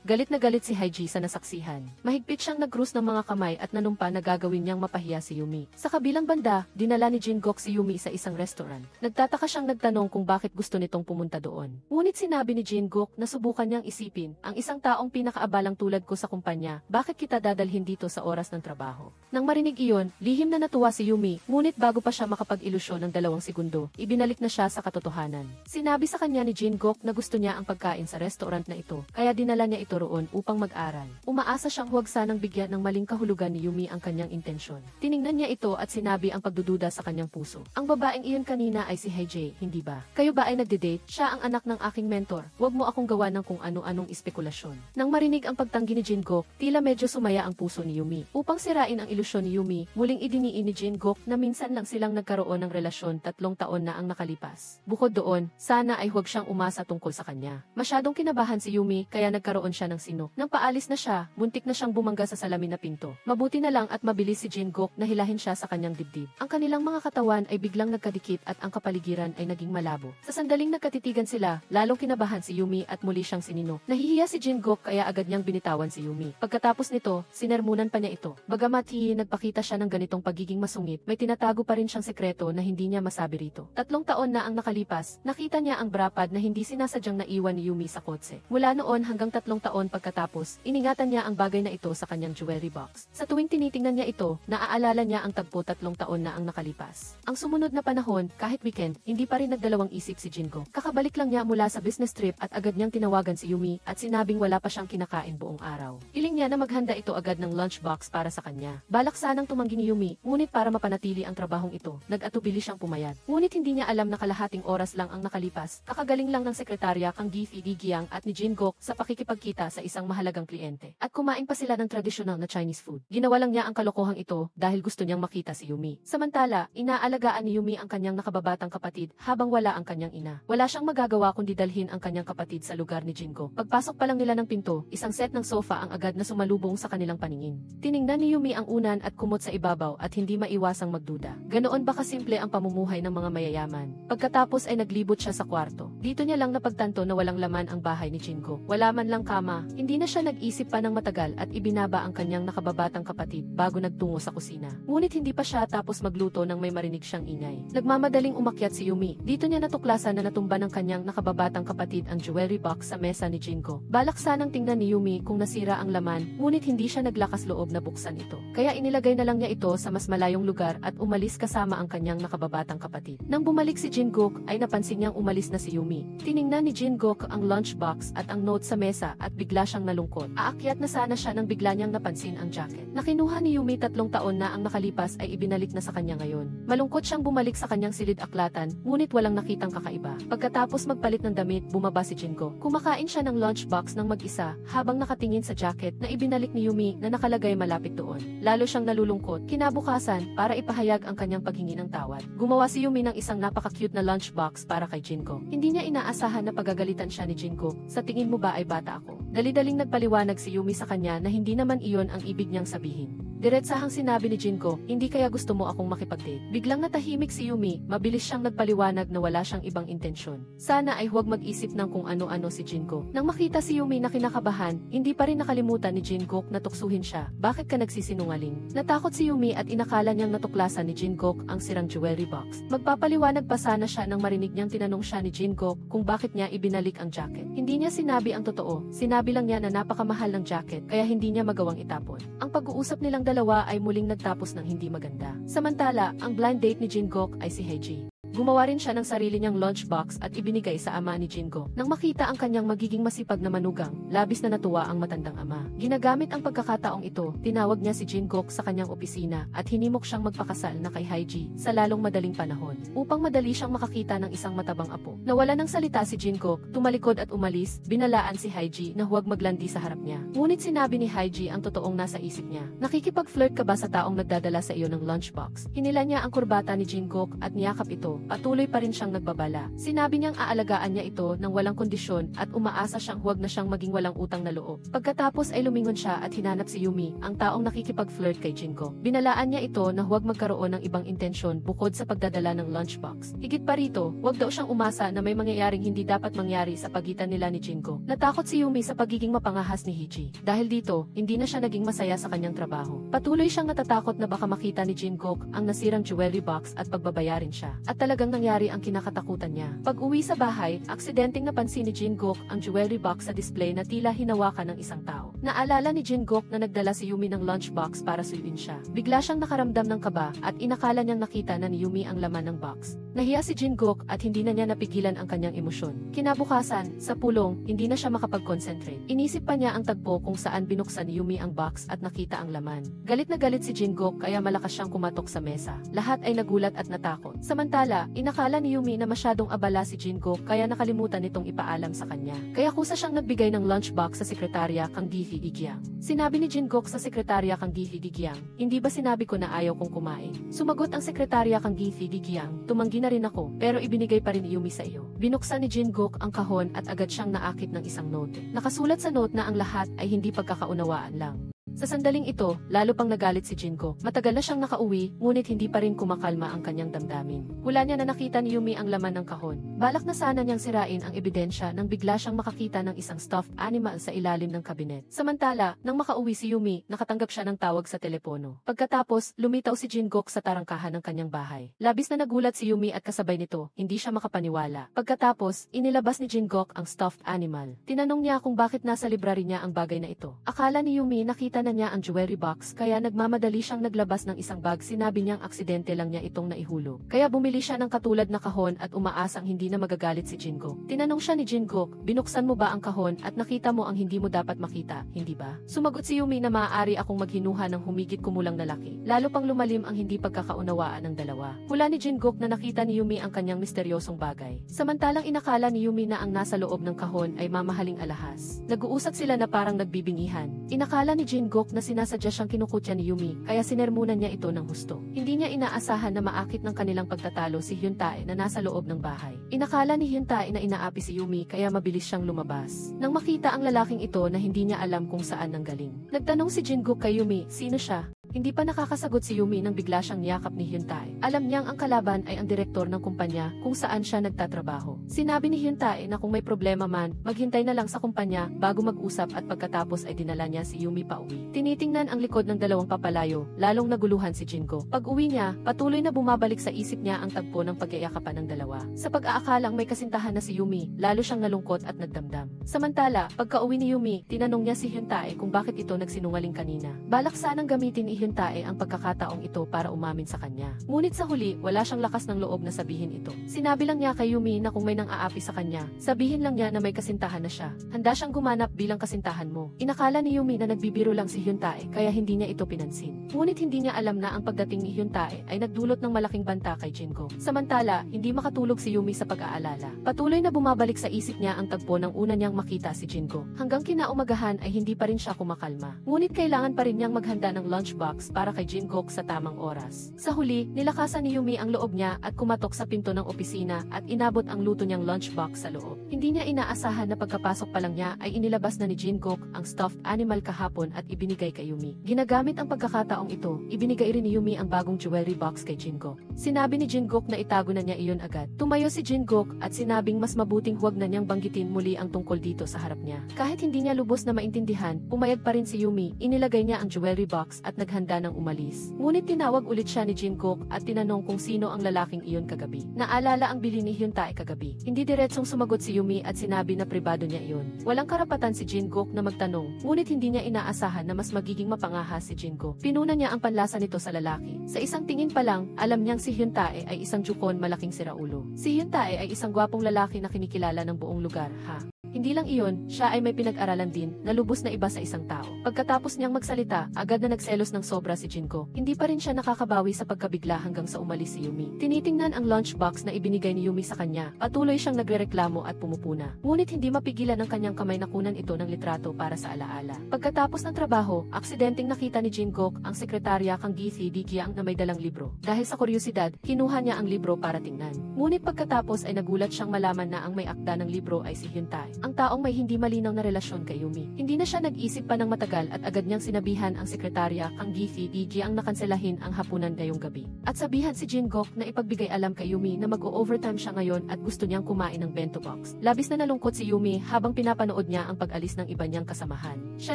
Galit na galit si Haiji sa nasaksihan. Mahigpit siyang nag-krus ng mga kamay at nanumpa na gagawin niyang mapahiya si Yumi. Sa kabilang banda, dinala ni Jingkook si Yumi sa isang restaurant. Nagtataka siyang nagtanong kung bakit gusto nitong pumunta doon. Ngunit sinabi ni Jingkook na subukan niyang isipin, ang isang taong pinakaabalang tulad ko sa kumpanya, bakit kita dadalhin dito sa oras ng trabaho? Nang marinig iyon, lihim na natuwa si Yumi, ngunit bago pa siya makapag-ilusyon ng 2 segundo, ibinalik na siya sa katotohanan. Sinabi sa kanya ni Jingkook na gusto niya ang pagkain sa restaurant na ito, kaya dinala niya ito roon upang mag-aral. Umaasa siyang huwag sanang bigyan ng maling kahulugan ni Yumi ang kanyang intensyon. Tiningnan niya ito at sinabi ang pagdududa sa kanyang puso. Ang babaeng iyon kanina ay si Haiji, hindi ba? Kayo ba ay nagde-date? Siya ang anak ng aking mentor. Huwag mo akong gawa ng kung ano-anong espekulasyon. Nang marinig ang pagtanggi ni Jingkook, tila medyo sumaya ang puso ni Yumi. Upang sirain ang ilusyon ni Yumi, muling idiniin ni Jingkook na minsan lang silang nagkaroon ng relasyon 3 taon na ang nakalipas. Bukod doon, sana ay huwag siyang umasa tungkol sa kanya. Masyadong kinabahan si Yumi kaya nagkaroon siya ng sinok. Nang paalis na siya, muntik na siyang bumangga sa salamin na pinto. Mabuti na lang at mabilis si Jingkook na hilahin siya sa kanyang dibdib. Ang kanilang mga katawan ay biglang nagkadikit at ang kapaligiran ay naging malabo. Sa sandaling nagkatitigan sila, lalong kinabahan si Yumi at muli siyang sinino. Nahihiya si Jingkook kaya agad niyang binitawan si Yumi. Pagkatapos nito, sinermunan pa niya ito. Bagamat nagpakita siya ng ganitong pagiging masungit, may tinatago pa rin siyang sekreto na hindi niya masabi rito. 3 taon na ang nakalipas, nakita niya ang brapad na hindi sinasadyang naiwan ni Yumi sa kotse. Mula noon hanggang 3 taon pagkatapos, iningatan niya ang bagay na ito sa kanyang jewelry box. Sa tuwing tinitingnan niya ito, naaalala niya ang tagpo 3 taon na ang nakalipas. Ang sumunod na panahon, kahit weekend, hindi pa rin nagdalawang isip si Jingkook. Kakabalik lang niya mula sa business trip at agad niyang tinawagan si Yumi at sinabing wala pa siyang kinakain buong araw. Hiling niya na maghanda ito agad ng lunchbox para sa kanya. Balak sanang tumanggi ni Yumi, ngunit para mapanatili ang trabahong ito, nag-atubili siyang pumayat. Ngunit hindi niya alam na kalahating oras lang ang nakalipas. Kakagaling lang ng sekretarya kang Gifi Gigiang at ni Jingkook sa pakikipagkita sa isang mahalagang kliyente. At kumain pa sila ng tradisyonal na Chinese food. Ginawa lang niya ang kalokohang ito dahil gusto niyang makita si Yumi. Samantala, inaalagaan ni Yumi ang kanyang nakababatang kapatid habang wala ang kanyang ina. Wala siyang magagawa kundi dalhin ang kanyang kapatid sa lugar ni Jingkook. Pagpasok pa lang nila ng pinto, isang set ng sofa ang agad na sumalubong sa kanilang paningin. Tiningnan ni Yumi ang unan at kumot sa ibabaw at hindi maiwasang magduda. Ganoon ba kasimple ang pamumuhay ng mga mayayaman? Pagkatapos ay naglibot siya sa kwarto. Dito niya lang napagtanto na walang laman ang bahay ni Jingkook. Wala man lang kama. Hindi na siya nag-isip pa ng matagal at ibinaba ang kanyang nakababatang kapatid bago nagtungo sa kusina. Ngunit hindi pa siya tapos magluto nang may marinig siyang ingay. Nagmamadaling umakyat si Yumi. Dito niya natuklasan na natumba ng kanyang nakababatang kapatid ang jewelry box sa mesa ni Jingkook. Balak sanang tingnan ni Yumi kung nasira ang laman, ngunit hindi siya naglakas loob na buksan ito. Kaya inilagay na lang niya ito sa mas malayong lugar at umalis kasama ang kanyang nakababatang kapatid. Nang bumalik si Jingkook ay napansin niyang umalis na si Yumi. Tiningnan ni Jingkook ang lunchbox at ang note sa mesa at bigla siyang nalungkot. Aakyat na sana siya nang bigla niyang napansin ang jacket. Nakinuha ni Yumi 3 taon na ang nakalipas ay ibinalik na sa kanya ngayon. Malungkot siyang bumalik sa kanyang silid-aklatan, ngunit walang nakitang kakaiba. Pagkatapos magpalit ng damit, bumaba si Jingkook. Kumakain siya ng lunchbox ng mag-isa habang nakatingin sa jacket na ibinalik ni Yumi na nakalagay malapit doon. Lalo siyang nalulungkot. Kinabukasan, para ipahayag ang kanyang paghingi ng tawad, gumawa si Yumi ng isang napaka-cute na lunchbox para kay Jingkook. Hindi niya inaasahan na pagagalitan siya ni Jingkook. Sa tingin mo ba ay bata ako? Dali-daling nagpaliwanag si Yumi sa kanya na hindi naman iyon ang ibig niyang sabihin. Diretsahang sinabi ni Jingkook, hindi kaya gusto mo akong makipag-date. Biglang natahimik si Yumi, mabilis siyang nagpaliwanag na wala siyang ibang intensyon. Sana ay huwag mag-isip ng kung ano-ano si Jingkook. Nang makita si Yumi na kinakabahan, hindi pa rin nakalimutan ni Jingkook na tuksuhin siya. Bakit ka nagsisinungaling? Natakot si Yumi at inakala niyang natuklasan ni Jingkook ang sirang jewelry box. Magpapaliwanag pa sana siya nang marinig niyang tinanong siya ni Jingkook kung bakit niya ibinalik ang jacket. Hindi niya sinabi ang totoo, sinabi lang niya na napakamahal ng jacket kaya hindi niya magawang itapon. Ang pag-uusap nilang dalawa ay muling nagtapos ng hindi maganda. Samantala, ang blind date ni Jingkook ay si Haiji. gumawa rin siya ng sarili niyang lunchbox at ibinigay sa ama ni Jingo. Nang makita ang kanyang magiging masipag na manugang, labis na natuwa ang matandang ama. Ginagamit ang pagkakataong ito, tinawag niya si Jingok sa kanyang opisina at hinimok siyang magpakasal na kay Haiji sa lalong madaling panahon upang madali siyang makakita ng isang matabang apo. Nawala ng salita si Jingok, tumalikod at umalis, binalaan si Haiji na huwag maglandi sa harap niya. Ngunit sinabi ni Haiji ang totoong nasa isip niya. Nakikipag-flirt ka ba sa taong nagdadala sa iyo ng lunchbox? Hinila niya ang kurbata ni Jingok at niyakap ito. Patuloy pa rin siyang nagbabala. Sinabi niyang aalagaan niya ito ng walang kondisyon at umaasa siyang huwag na siyang maging walang utang na loob. Pagkatapos ay lumingon siya at hinanap si Yumi, ang taong nakikipag-flirt kay Jingo. Binalaan niya ito na huwag magkaroon ng ibang intensyon bukod sa pagdadala ng lunchbox. Higit pa rito, huwag daw siyang umasa na may mangyayaring hindi dapat mangyari sa pagitan nila ni Jingo. Natakot si Yumi sa pagiging mapangahas ni Hiji. Dahil dito, hindi na siya naging masaya sa kanyang trabaho. Patuloy siyang natatakot na baka makita ni Jingo ang nasirang jewelry box at pagbabayarin siya. At talagang nangyari ang kinakatakutan niya. Pag-uwi sa bahay, aksidenteng napansin ni Jingo ang jewelry box sa display na tila hinawakan ng isang tao. Naalala ni Jingok na nagdala si Yumi ng lunchbox para suyuin siya. Bigla siyang nakaramdam ng kaba at inakala niyang nakita na ni Yumi ang laman ng box. Nahiya si Jingok at hindi na niya napigilan ang kanyang emosyon. Kinabukasan, sa pulong, hindi na siya makapag-concentrate. Inisip pa niya ang tagpo kung saan binuksan ni Yumi ang box at nakita ang laman. Galit na galit si Jingok kaya malakas siyang kumatok sa mesa. Lahat ay nagulat at natakot. Samantala, inakala ni Yumi na masyadong abala si Jingok kaya nakalimutan nitong ipaalam sa kanya. Kaya kusa siyang nagbigay ng lunchbox sa sekretarya kang Gihi Digyang. Sinabi ni Jingok sa sekretarya kang Gihi Digyang, hindi ba sinabi ko na ayaw kong kumain? Sumagot ang sekretarya kang Gihi Digyang, tumanggi na rin ako, pero ibinigay pa rin ni Yumi sa iyo. Binuksan ni Jingok ang kahon at agad siyang naakit ng isang note. Nakasulat sa note na ang lahat ay hindi pagkakaunawaan lang. Sa sandaling ito, lalo pang nagalit si Jingo. Matagal na siyang nakauwi, ngunit hindi pa rin kumakalma ang kanyang damdamin. Hula niya na nakita ni Yumi ang laman ng kahon. Balak na sana niyang sirain ang ebidensya nang bigla siyang makakita ng isang stuffed animal sa ilalim ng kabinet. Samantala, nang makauwi si Yumi, nakatanggap siya ng tawag sa telepono. Pagkatapos, lumitaw si Jingok sa tarangkahan ng kanyang bahay. Labis na nagulat si Yumi at kasabay nito, hindi siya makapaniwala. Pagkatapos, inilabas ni Jingok ang stuffed animal. Tinanong niya kung bakit nasa library niya ang bagay na ito. Akala ni Yumi nakita na niya ang jewelry box kaya nagmamadali siyang naglabas ng isang bag. Sinabi niyang aksidente lang niya itong naihulog. Kaya bumili siya ng katulad na kahon at umaasang hindi na magagalit si Jingo. Tinanong siya ni Jingo, binuksan mo ba ang kahon at nakita mo ang hindi mo dapat makita, hindi ba? Sumagot si Yumi na maaari akong maghinuha ng humigit kumulang na laki. Lalo pang lumalim ang hindi pagkakaunawaan ng dalawa. Hula ni Jingo na nakita ni Yumi ang kanyang misteryosong bagay. Samantalang inakala ni Yumi na ang nasa loob ng kahon ay mamahaling alahas. Nag-uusap sila na parang nagbibingihan. Inakala ni Jingo na sinasadya siyang kinukutya ni Yumi, kaya sinermunan niya ito ng husto. Hindi niya inaasahan na maakit ng kanilang pagtatalo si Hyuntae na nasa loob ng bahay. Inakala ni Hyuntae na inaapi si Yumi kaya mabilis siyang lumabas. Nang makita ang lalaking ito na hindi niya alam kung saan nanggaling. Nagtanong si Jinguk kay Yumi, sino siya? Hindi pa nakakasagot si Yumi nang bigla siyang niyakap ni Hyuntae. Alam niyang ang kalaban ay ang direktor ng kumpanya kung saan siya nagtatrabaho. Sinabi ni Hyuntae na kung may problema man, maghintay na lang sa kumpanya bago mag-usap at pagkatapos ay dinala niya si Yumi pauwi. Tinitingnan ang likod ng dalawang papalayo, lalong naguluhan si Jingo. Pag-uwi niya, patuloy na bumabalik sa isip niya ang tagpo ng pagyayakapan ng dalawa. Sa pag-aakalang may kasintahan na si Yumi, lalo siyang nalungkot at nagdamdam. Samantala, pagka-uwi ni Yumi, tinanong niya si Hyuntae kung bakit ito nagsinungaling kanina. Balak sanang gamitin ni Hyuntae ang pagkakataong ito para umamin sa kanya. Ngunit sa huli, wala siyang lakas ng loob na sabihin ito. Sinabi lang niya kay Yumi na kung may nang-aapi sa kanya, sabihin lang niya na may kasintahan na siya. Handa siyang gumanap bilang kasintahan mo. Inakala ni Yumi na nagbibiro lang si Hyuntae kaya hindi niya ito pinansin. Ngunit hindi niya alam na ang pagdating ni Hyuntae ay nagdulot ng malaking banta kay Jingo. Samantala, hindi makatulog si Yumi sa pag-aalala. Patuloy na bumabalik sa isip niya ang tagpo ng una niyang makita si Jingo. Hanggang kinaumagahan ay hindi pa rin siya kumakalma. Ngunit kailangan pa rin niyang maghanda ng lunchbox para kay Jingo sa tamang oras. Sa huli, nilakasan ni Yumi ang loob niya at kumatok sa pinto ng opisina at inabot ang luto niyang lunchbox sa loob. Hindi niya inaasahan na pagkapasok pa lang niya ay inilabas na ni Jingo ang stuffed animal kahapon at ibinigay kay Yumi. Ginagamit ang pagkakataong ito, ibinigay rin ni Yumi ang bagong jewelry box kay Jingo. Sinabi ni Jingo na itago na niya iyon agad. Tumayo si Jingo at sinabing mas mabuting huwag na niyang banggitin muli ang tungkol dito sa harap niya. Kahit hindi niya lubos na maintindihan, pumayag pa rin si Yumi, inilagay niya ang jewelry box at naghanda handa ng umalis. Ngunit tinawag ulit siya ni Jungkook at tinanong kung sino ang lalaking iyon kagabi. Naalala ang bili ni Hyuntae kagabi. Hindi diretsong sumagot si Yumi at sinabi na pribado niya iyon. Walang karapatan si Jungkook na magtanong, ngunit hindi niya inaasahan na mas magiging mapangahas si Jungkook. Pinuna niya ang panlasa nito sa lalaki. Sa isang tingin pa lang, alam niyang si Hyuntae ay isang jukon malaking siraulo. Si Hyuntae ay isang gwapong lalaki na kinikilala ng buong lugar, ha? Hindi lang iyon, siya ay may pinag-aralan din, na lubos na iba sa isang tao. Pagkatapos niyang magsalita, agad na nagselos ng sobra si Jungkook. Hindi pa rin siya nakakabawi sa pagkabigla hanggang sa umalis si Yumi. Tinitingnan ang lunchbox na ibinigay ni Yumi sa kanya. Patuloy siyang nagrereklamo at pumupuna. Ngunit hindi mapigilan ng kanyang kamay na kunan ito ng litrato para sa alaala. Pagkatapos ng trabaho, aksidenteng nakita ni Jungkook ang sekretarya kang Githi Dikyang na may dalang libro. Dahil sa kuryosidad, kinuha niya ang libro para tingnan. Ngunit pagkatapos ay nagulat siyang malaman na ang may akda ng libro ay si Hyuntae. Ang taong may hindi malinaw na relasyon kay Yumi. Hindi na siya nag-isip pa ng matagal at agad niyang sinabihan ang sekretarya kang Githi Dikyang na kanselahin ang hapunan ngayong gabi. At sabihan si Jungkook na ipagbigay alam kay Yumi na mag-o-overtime siya ngayon at gusto niyang kumain ng bento box. Labis na nalungkot si Yumi habang pinapanood niya ang pag-alis ng iba niyang kasamahan. Siya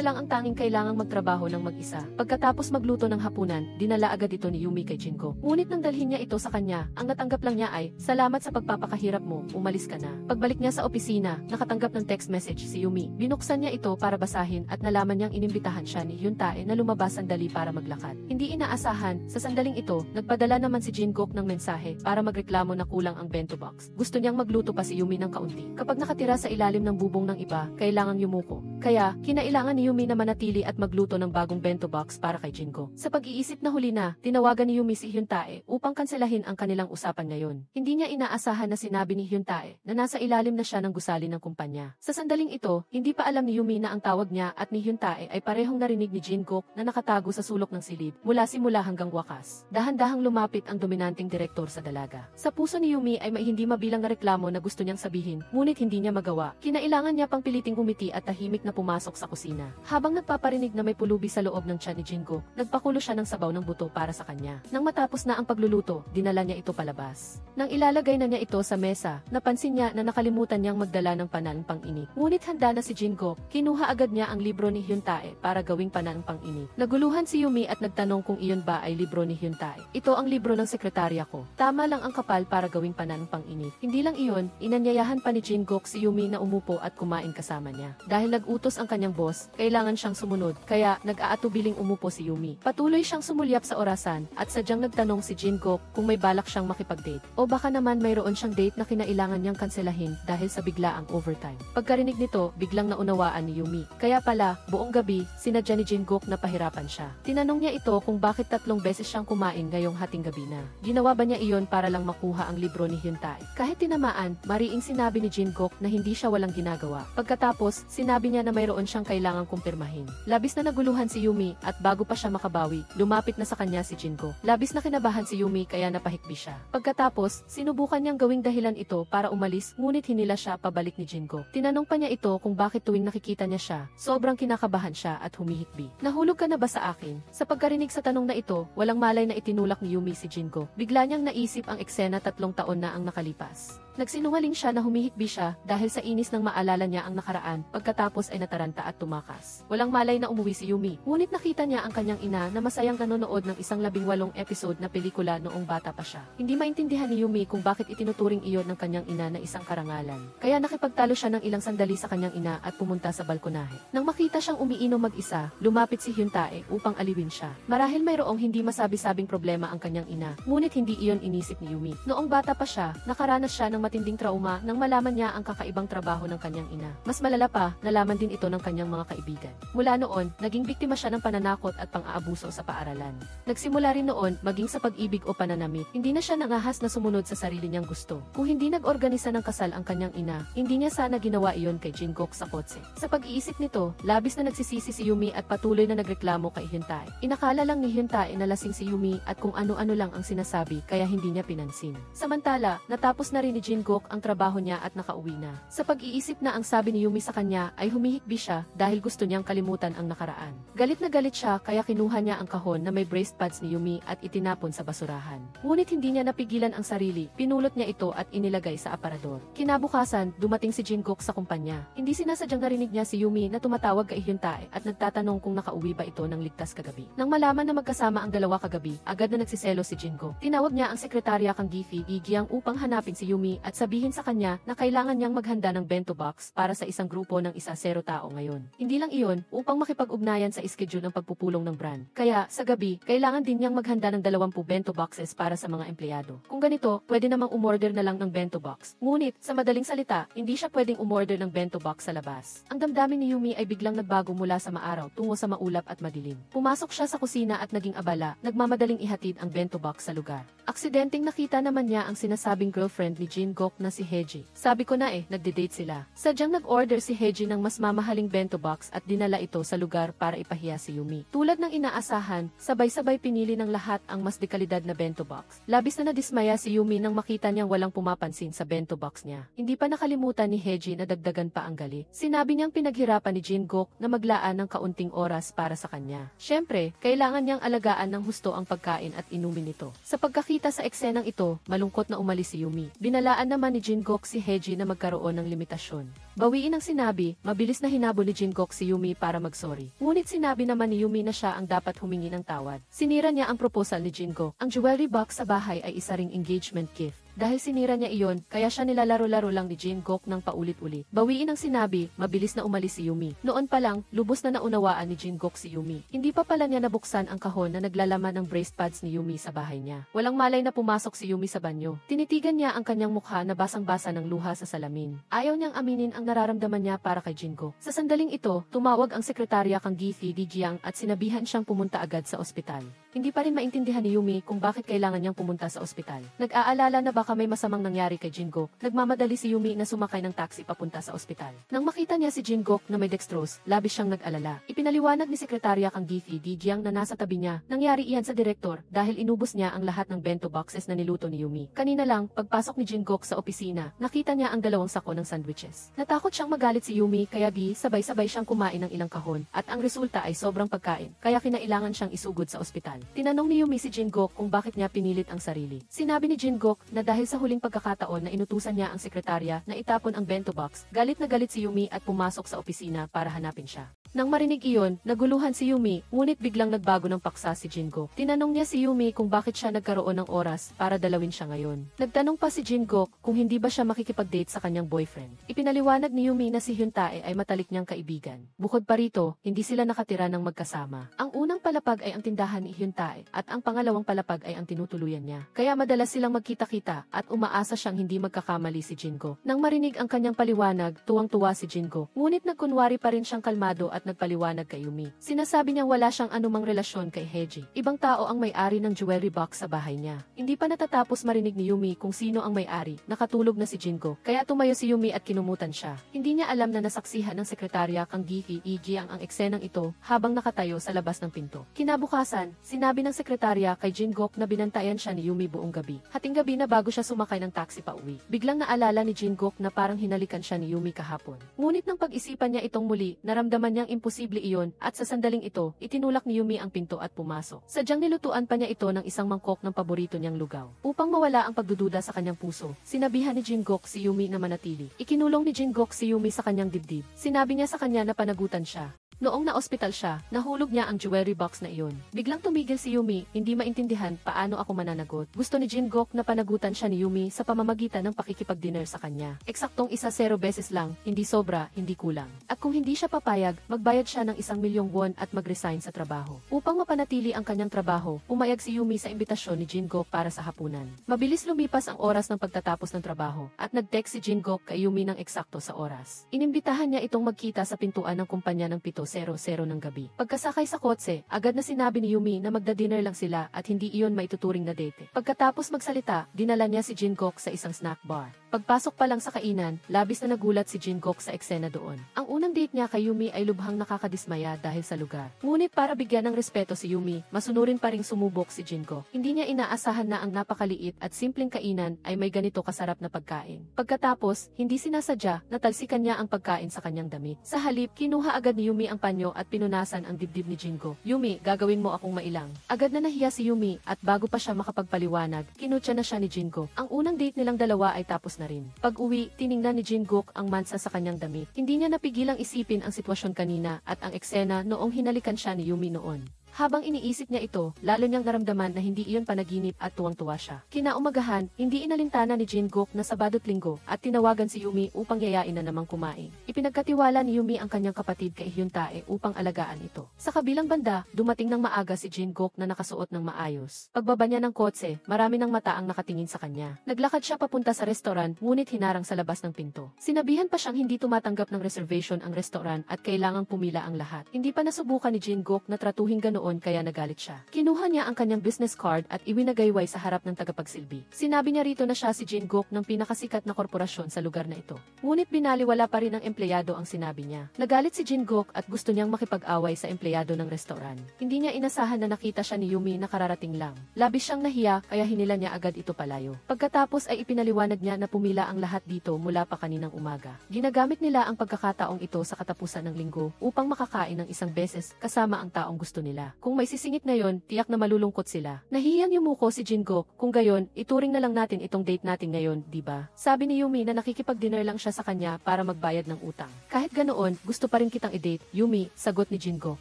lang ang tanging kailangang magtrabaho ng mag-isa. Pagkatapos magluto ng hapunan, dinala agad ito ni Yumi kay Jungkook. Ngunit nang dalhin niya ito sa kanya, ang natanggap lang niya ay, "Salamat sa pagpapakahirap mo, umalis ka na." Pagbalik niya sa opisina, nakatanggap ng text message si Yumi. Binuksan niya ito para basahin at nalaman niyang inimbitahan siya ni Hyuntae na lumabas sandali para maglakad. Hindi inaasahan, sa sandaling ito, nagpadala naman si Jungkook ng mensahe para magreklamo na kulang ang bento box. Gusto niyang magluto pa si Yumi ng kaunti. Kapag nakatira sa ilalim ng bubong ng iba, kailangang yumuko. Kaya, kinailangan ni Yumi na manatili at magluto ng bagong bento box para kay Jungkook. Sa pag-iisip na huli na, tinawagan ni Yumi si Hyuntae upang kanselahin ang kanilang usapan ngayon. Hindi niya inaasahan na sinabi ni Hyuntae na nasa ilalim na siya ng gusali ng kumpanya. Sa sandaling ito, hindi pa alam ni Yumi na ang tawag niya at ni Hyuntae ay parehong narinig ni Jungkook na nakatago sa sulok ng silid, mula simula hanggang wakas. Dahan-dahang lumapit ang dominanteng direktor sa dalaga. Sa puso ni Yumi ay may hindi mabilang na reklamo na gusto niyang sabihin, ngunit hindi niya magawa. Kinailangan niya pang piliting umiti at tahimik na pumasok sa kusina. Habang nagpaparinig na may pulubi sa loob ng tiyan ni Jungkook, nagpakulo siya ng sabaw ng buto para sa kanya. Nang matapos na ang pagluluto, dinala niya ito palabas. Nang ilalagay na niya ito sa mesa, napansin niya na nakalimutan niyang magdala ng panang pang-init. Ngunit handa na si Jungkook, kinuha agad niya ang libro ni Hyuntae para gawing panang pang-init. Naguluhan si Yumi at nagtanong kung iyon ba ay libro ni Hyuntae. "Ito ang libro ng sekretarya ko. Tama lang ang kapal para gawing panang pang-init." Hindi lang iyon, inanyayahan pa ni Jungkook si Yumi na umupo at kumain kasama niya. Dahil nag-utos ang kanyang boss, kailangan siyang sumunod, kaya nag-aatubiling umupo si Yumi. Patuloy siyang sumulyap sa orasan at sadyang nagtanong si Jungkook kung may balak siyang makipag-date. O baka naman mayroon siyang date na kinailangan niyang kanselahin dahil sa biglaang overtime. Pagkarinig nito, biglang naunawaan ni Yumi. Kaya pala, buong gabi, sinadya ni Jungkook na pahirapan siya. Tinanong niya ito kung bakit 3 beses siyang kumain ngayong hating gabi na. Ginawa ba niya iyon para lang makuha ang libro ni Hyuntae? Kahit tinamaan, mariing sinabi ni Jungkook na hindi siya walang ginagawa. Pagkatapos, sinabi niya na mayroon siyang kailangang kumpirmahin. Labis na naguluhan si Yumi at bago pa siya makabawi, lumapit na sa kanya si Jungkook. Labis na kinabahan si Yumi kaya napahikbi siya. Pagkatapos, sinubukan niyang gawing dahilan ito para umalis ngunit hinila siya pabalik ni Jungkook. Tinanong pa niya ito kung bakit tuwing nakikita niya siya, sobrang kinakabahan siya at humihikbi. "Nahulog ka na ba sa akin?" Sa pagkarinig sa tanong na ito, walang malay na itinulak ni Yumi si Jungkook. Bigla niyang naisip ang eksena 3 taon na ang nakalipas. Nagsinungaling siya na humihikbi siya dahil sa inis ng maalala niya ang nakaraan, pagkatapos ay nataranta at tumakas. Walang malay na umuwi si Yumi, ngunit nakita niya ang kanyang ina na masayang nanonood ng 18 episode na pelikula noong bata pa siya. Hindi maintindihan ni Yumi kung bakit itinuturing iyon ng kanyang ina na isang karangalan. Kaya nakipagtalo siya ng ilang sandali sa kanyang ina at pumunta sa balkonahe. Nang makita siyang umiinom mag-isa, lumapit si Hyuntae upang aliwin siya. Marahil mayroong hindi masabi-sabing problema ang kanyang ina, ngunit hindi iyon inisip ni Yumi. Noong bata pa siya, nakaranas siya ng matinding trauma nang malaman niya ang kakaibang trabaho ng kanyang ina. Mas malala pa, nalaman din ito ng kanyang mga kaibigan. Mula noon, naging biktima siya ng pananakot at pang-aabuso sa paaralan. Nagsimula rin noon, maging sa pag-ibig o pananamit, hindi na siya nangahas na sumunod sa sarili niyang gusto. Kung hindi nag-organisa ng kasal ang kanyang ina, hindi niya sana ginawa iyon kay Jungkook sa kotse. Sa pag-iisip nito, labis na nagsisisi si Yumi at patuloy na nagreklamo kay Hyuntae. Inakala lang ni Hyuntae na lasing si Yumi at kung ano-ano lang ang sinasabi kaya hindi niya pinansin. Samantala, natapos na rin ni Jingkook ang trabaho niya at nakauwi na. Sa pag-iisip na ang sabi ni Yumi sa kanya ay humihikbi siya dahil gusto niyang kalimutan ang nakaraan. Galit na galit siya kaya kinuha niya ang kahon na may breast pads ni Yumi at itinapon sa basurahan. Ngunit hindi niya napigilan ang sarili, pinulot niya ito at inilagay sa aparador. Kinabukasan, dumating si Jingkook sa kumpanya. Hindi sinasadyang narinig niya si Yumi na tumatawag kay Hyuntae at nagtatanong kung nakauwi ba ito ng ligtas kagabi. Nang malaman na magkasama ang dalawa kagabi, agad na nagsiselo si Jingkook. Tinawag niya ang sekretarya kang Gifi, Gigyang upang hanapin si Yumi at sabihin sa kanya na kailangan niyang maghanda ng bento box para sa isang grupo ng 10 tao ngayon. Hindi lang iyon, upang makipag-ugnayan sa schedule ng pagpupulong ng brand. Kaya, sa gabi, kailangan din niyang maghanda ng 20 bento boxes para sa mga empleyado. Kung ganito, pwede namang umorder na lang ng bento box. Ngunit, sa madaling salita, hindi siya pwedeng umorder ng bento box sa labas. Ang damdamin ni Yumi ay biglang nagbago mula sa maaraw tungo sa maulap at madilim. Pumasok siya sa kusina at naging abala, nagmamadaling ihatid ang bento box sa lugar. Aksidenteng nakita naman niya ang sinasabing girlfriend ni Jingkook na si Heji. Sabi ko na nagde-date sila. Sadyang nag-order si Heji ng mas mamahaling bento box at dinala ito sa lugar para ipahiya si Yumi. Tulad ng inaasahan, sabay-sabay pinili ng lahat ang mas dekalidad na bento box. Labis na nadismaya si Yumi nang makita niyang walang pumapansin sa bento box niya. Hindi pa nakalimutan ni Heji na dagdagan pa ang gali. Sinabi niyang pinaghirapan ni Jingkook na maglaan ng kaunting oras para sa kanya. Siyempre, kailangan niyang alagaan ng husto ang pagkain at inumin nito. Sa pagkakita sa eksenang ito, malungkot na umalis si Yumi. Binalaan naman ni Jingkook si Heji na magkaroon ng limitasyon. Bawiin ang sinabi, mabilis na hinabol ni Jingkook si Yumi para mag-sorry. Ngunit sinabi naman ni Yumi na siya ang dapat humingi ng tawad. Sinira niya ang proposal ni Jingkook. Ang jewelry box sa bahay ay isa ring engagement gift. Dahil sinira niya iyon, kaya siya nilalaro-laro lang ni Jingkook ng paulit-ulit. Bawiin ang sinabi, mabilis na umalis si Yumi. Noon pa lang, lubos na naunawaan ni Jingkook si Yumi. Hindi pa pala niya nabuksan ang kahon na naglalaman ng breast pads ni Yumi sa bahay niya. Walang malay na pumasok si Yumi sa banyo. Tinitigan niya ang kanyang mukha na basang-basa ng luha sa salamin. Ayaw niyang aminin ang nararamdaman niya para kay Jingkook. Sa sandaling ito, tumawag ang sekretarya kang Gifi Gigyang at sinabihan siyang pumunta agad sa ospital. Hindi pa rin maintindihan ni Yumi kung bakit kailangan niyang pumunta sa ospital. Nag-aalala na baka may masamang nangyari kay Jingkook, nagmamadali si Yumi na sumakay ng taxi papunta sa ospital. Nang makita niya si Jingkook na may dextrose, labis siyang nag-alala. Ipinaliwanag ni sekretarya kang Gifi Gigyang na nasa tabi niya, nangyari iyan sa direktor dahil inubos niya ang lahat ng bento boxes na niluto ni Yumi. Kanina lang, pagpasok ni Jingkook sa opisina, nakita niya ang 2 sako ng sandwiches. Natakot siyang magalit si Yumi kaya sabay-sabay siyang kumain ng ilang kahon at ang resulta ay sobrang pagkain kaya kinailangan siyang isugod sa ospital. Tinanong ni Yumi si Jingkook kung bakit niya pinilit ang sarili. Sinabi ni Jingkook na dahil sa huling pagkakataon na inutusan niya ang sekretarya na itapon ang bento box, galit na galit si Yumi at pumasok sa opisina para hanapin siya. Nang marinig iyon, naguluhan si Yumi, ngunit biglang nagbago ng paksa si Jingkook. Tinanong niya si Yumi kung bakit siya nagkaroon ng oras para dalawin siya ngayon. Nagtanong pa si Jingkook kung hindi ba siya makikipag-date sa kanyang boyfriend. Ipinaliwanag ni Yumi na si Hyuntae ay matalik niyang kaibigan. Bukod pa rito, hindi sila nakatira ng magkasama. Ang unang palapag ay ang tindahan ni Hyuntae at ang pangalawang palapag ay ang tinutuluyan niya. Kaya madalas silang magkita-kita at umaasa siyang hindi magkakamali si Jingkook. Nang marinig ang kanyang paliwanag, tuwang-tuwa si Jingkook. Ngunit nagkunwari pa rin siyang kalmado at nagpaliwanag kay Yumi. Sinasabi niyang wala siyang anumang relasyon kay Heji. Ibang tao ang may-ari ng jewelry box sa bahay niya. Hindi pa natatapos marinig ni Yumi kung sino ang may-ari. Nakatulog na si Jingkook. Kaya tumayo si Yumi at kinumutan siya. Hindi niya alam na nasaksihan ng sekretarya kang Gifi Gigyang ang eksenang ito habang nakatayo sa labas ng pinto. Kinabukasan, sinabi ng sekretarya kay Jingkook na binantayan siya ni Yumi buong gabi. Hating gabi na bago siya sumakay ng taxi pa uwi. Biglang naalala ni Jingkook na parang hinalikan siya ni Yumi kahapon. Ngunit nang pag-isipan niya itong muli, naramdaman niyang imposible iyon at sa sandaling ito, itinulak ni Yumi ang pinto at pumasok. Sadyang nilutuan pa niya ito ng isang mangkok ng paborito niyang lugaw. Upang mawala ang pagdududa sa kanyang puso, sinabihan ni Jingkook si Yumi na manatili. Ikinulong ni Jingkook si Yumi sa kanyang dibdib. Sinabi niya sa kanya na panagutan siya. Noong na-ospital siya, nahulog niya ang jewelry box na iyon. Biglang tumigil si Yumi, hindi maintindihan paano ako mananagot. Gusto ni Jingkook na panagutan siya ni Yumi sa pamamagitan ng pakikipag-dinner sa kanya. Eksaktong 10 beses lang, hindi sobra, hindi kulang. At kung hindi siya papayag, magbayad siya ng 1,000,000 won at mag-resign sa trabaho. Upang mapanatili ang kanyang trabaho, pumayag si Yumi sa imbitasyon ni Jingkook para sa hapunan. Mabilis lumipas ang oras ng pagtatapos ng trabaho, at nag-text si Jingkook kay Yumi ng eksakto sa oras. Inimbitahan niya itong magkita sa pintuan ng kumpanya ng pito 00:00 ng gabi. Pagkasakay sa kotse, agad na sinabi ni Yumi na magda-dinner lang sila at hindi iyon maituturing na date. Pagkatapos magsalita, dinala niya si Jingkook sa isang snack bar. Pagpasok pa lang sa kainan, labis na nagulat si Jingkook sa eksena doon. Ang unang date niya kay Yumi ay lubhang nakakadismaya dahil sa lugar. Ngunit para bigyan ng respeto si Yumi, masunurin pa ring sumubok si Jingkook. Hindi niya inaasahan na ang napakaliit at simpleng kainan ay may ganito kasarap na pagkain. Pagkatapos, hindi sinasadya, natalsikan niya ang pagkain sa kanyang damit. Sa halip, kinuha agad ni Yumi ang panyo at pinunasan ang dibdib ni Jingkook. Yumi, gagawin mo akong mailang. Agad na nahiya si Yumi at bago pa siya makapagpaliwanag, kinutya na siya ni Jingkook. Ang unang date nilang dalawa ay tapos na rin. Pag-uwi, tiningnan ni Jingkook ang mansa sa kanyang damit. Hindi niya napigilang isipin ang sitwasyon kanina at ang eksena noong hinalikan siya ni Yumi noon. Habang iniisip niya ito, lalo niyang naramdaman na hindi iyon panaginip at tuwang-tuwa siya. Kinaumagahan, hindi inalintana ni Jingkook na Sabado't Linggo at tinawagan si Yumi upang yayain na namang kumain. Ipinagkatiwala ni Yumi ang kanyang kapatid kay Hyuntae upang alagaan ito. Sa kabilang banda, dumating ng maaga si Jingkook na nakasuot ng maayos. Pagbaba niya ng kotse, marami ng mata ang nakatingin sa kanya. Naglakad siya papunta sa restaurant ngunit hinarang sa labas ng pinto. Sinabihan pa siyang hindi tumatanggap ng reservation ang restaurant at kailangang pumila ang lahat. Hindi pa nasubukan ni Jingkook na tratuhin ganoon kaya nagalit siya. Kinuha niya ang kanyang business card at iwinagayway sa harap ng tagapagsilbi. Sinabi niya rito na siya si Jingkook ng pinakasikat na korporasyon sa lugar na ito. Ngunit binaliwala pa rin ng empleyado ang sinabi niya. Nagalit si Jingkook at gusto niyang makipag-away sa empleyado ng restaurant. Hindi niya inasahan na nakita siya ni Yumi na kararating lang. Labis siyang nahiya kaya hinila niya agad ito palayo. Pagkatapos ay ipinaliwanag niya na pumila ang lahat dito mula pa kaninang umaga. Ginagamit nila ang pagkakataong ito sa katapusan ng linggo upang makakain ng isang beses kasama ang taong gusto nila. Kung may sisingit ngayon, tiyak na malulungkot sila. Nahiyang yumuko si Jingkook, kung gayon, ituring na lang natin itong date natin ngayon, di ba? Sabi ni Yumi na nakikipag-dinner lang siya sa kanya para magbayad ng utang. Kahit ganoon, gusto pa rin kitang i-date, Yumi, sagot ni Jingkook.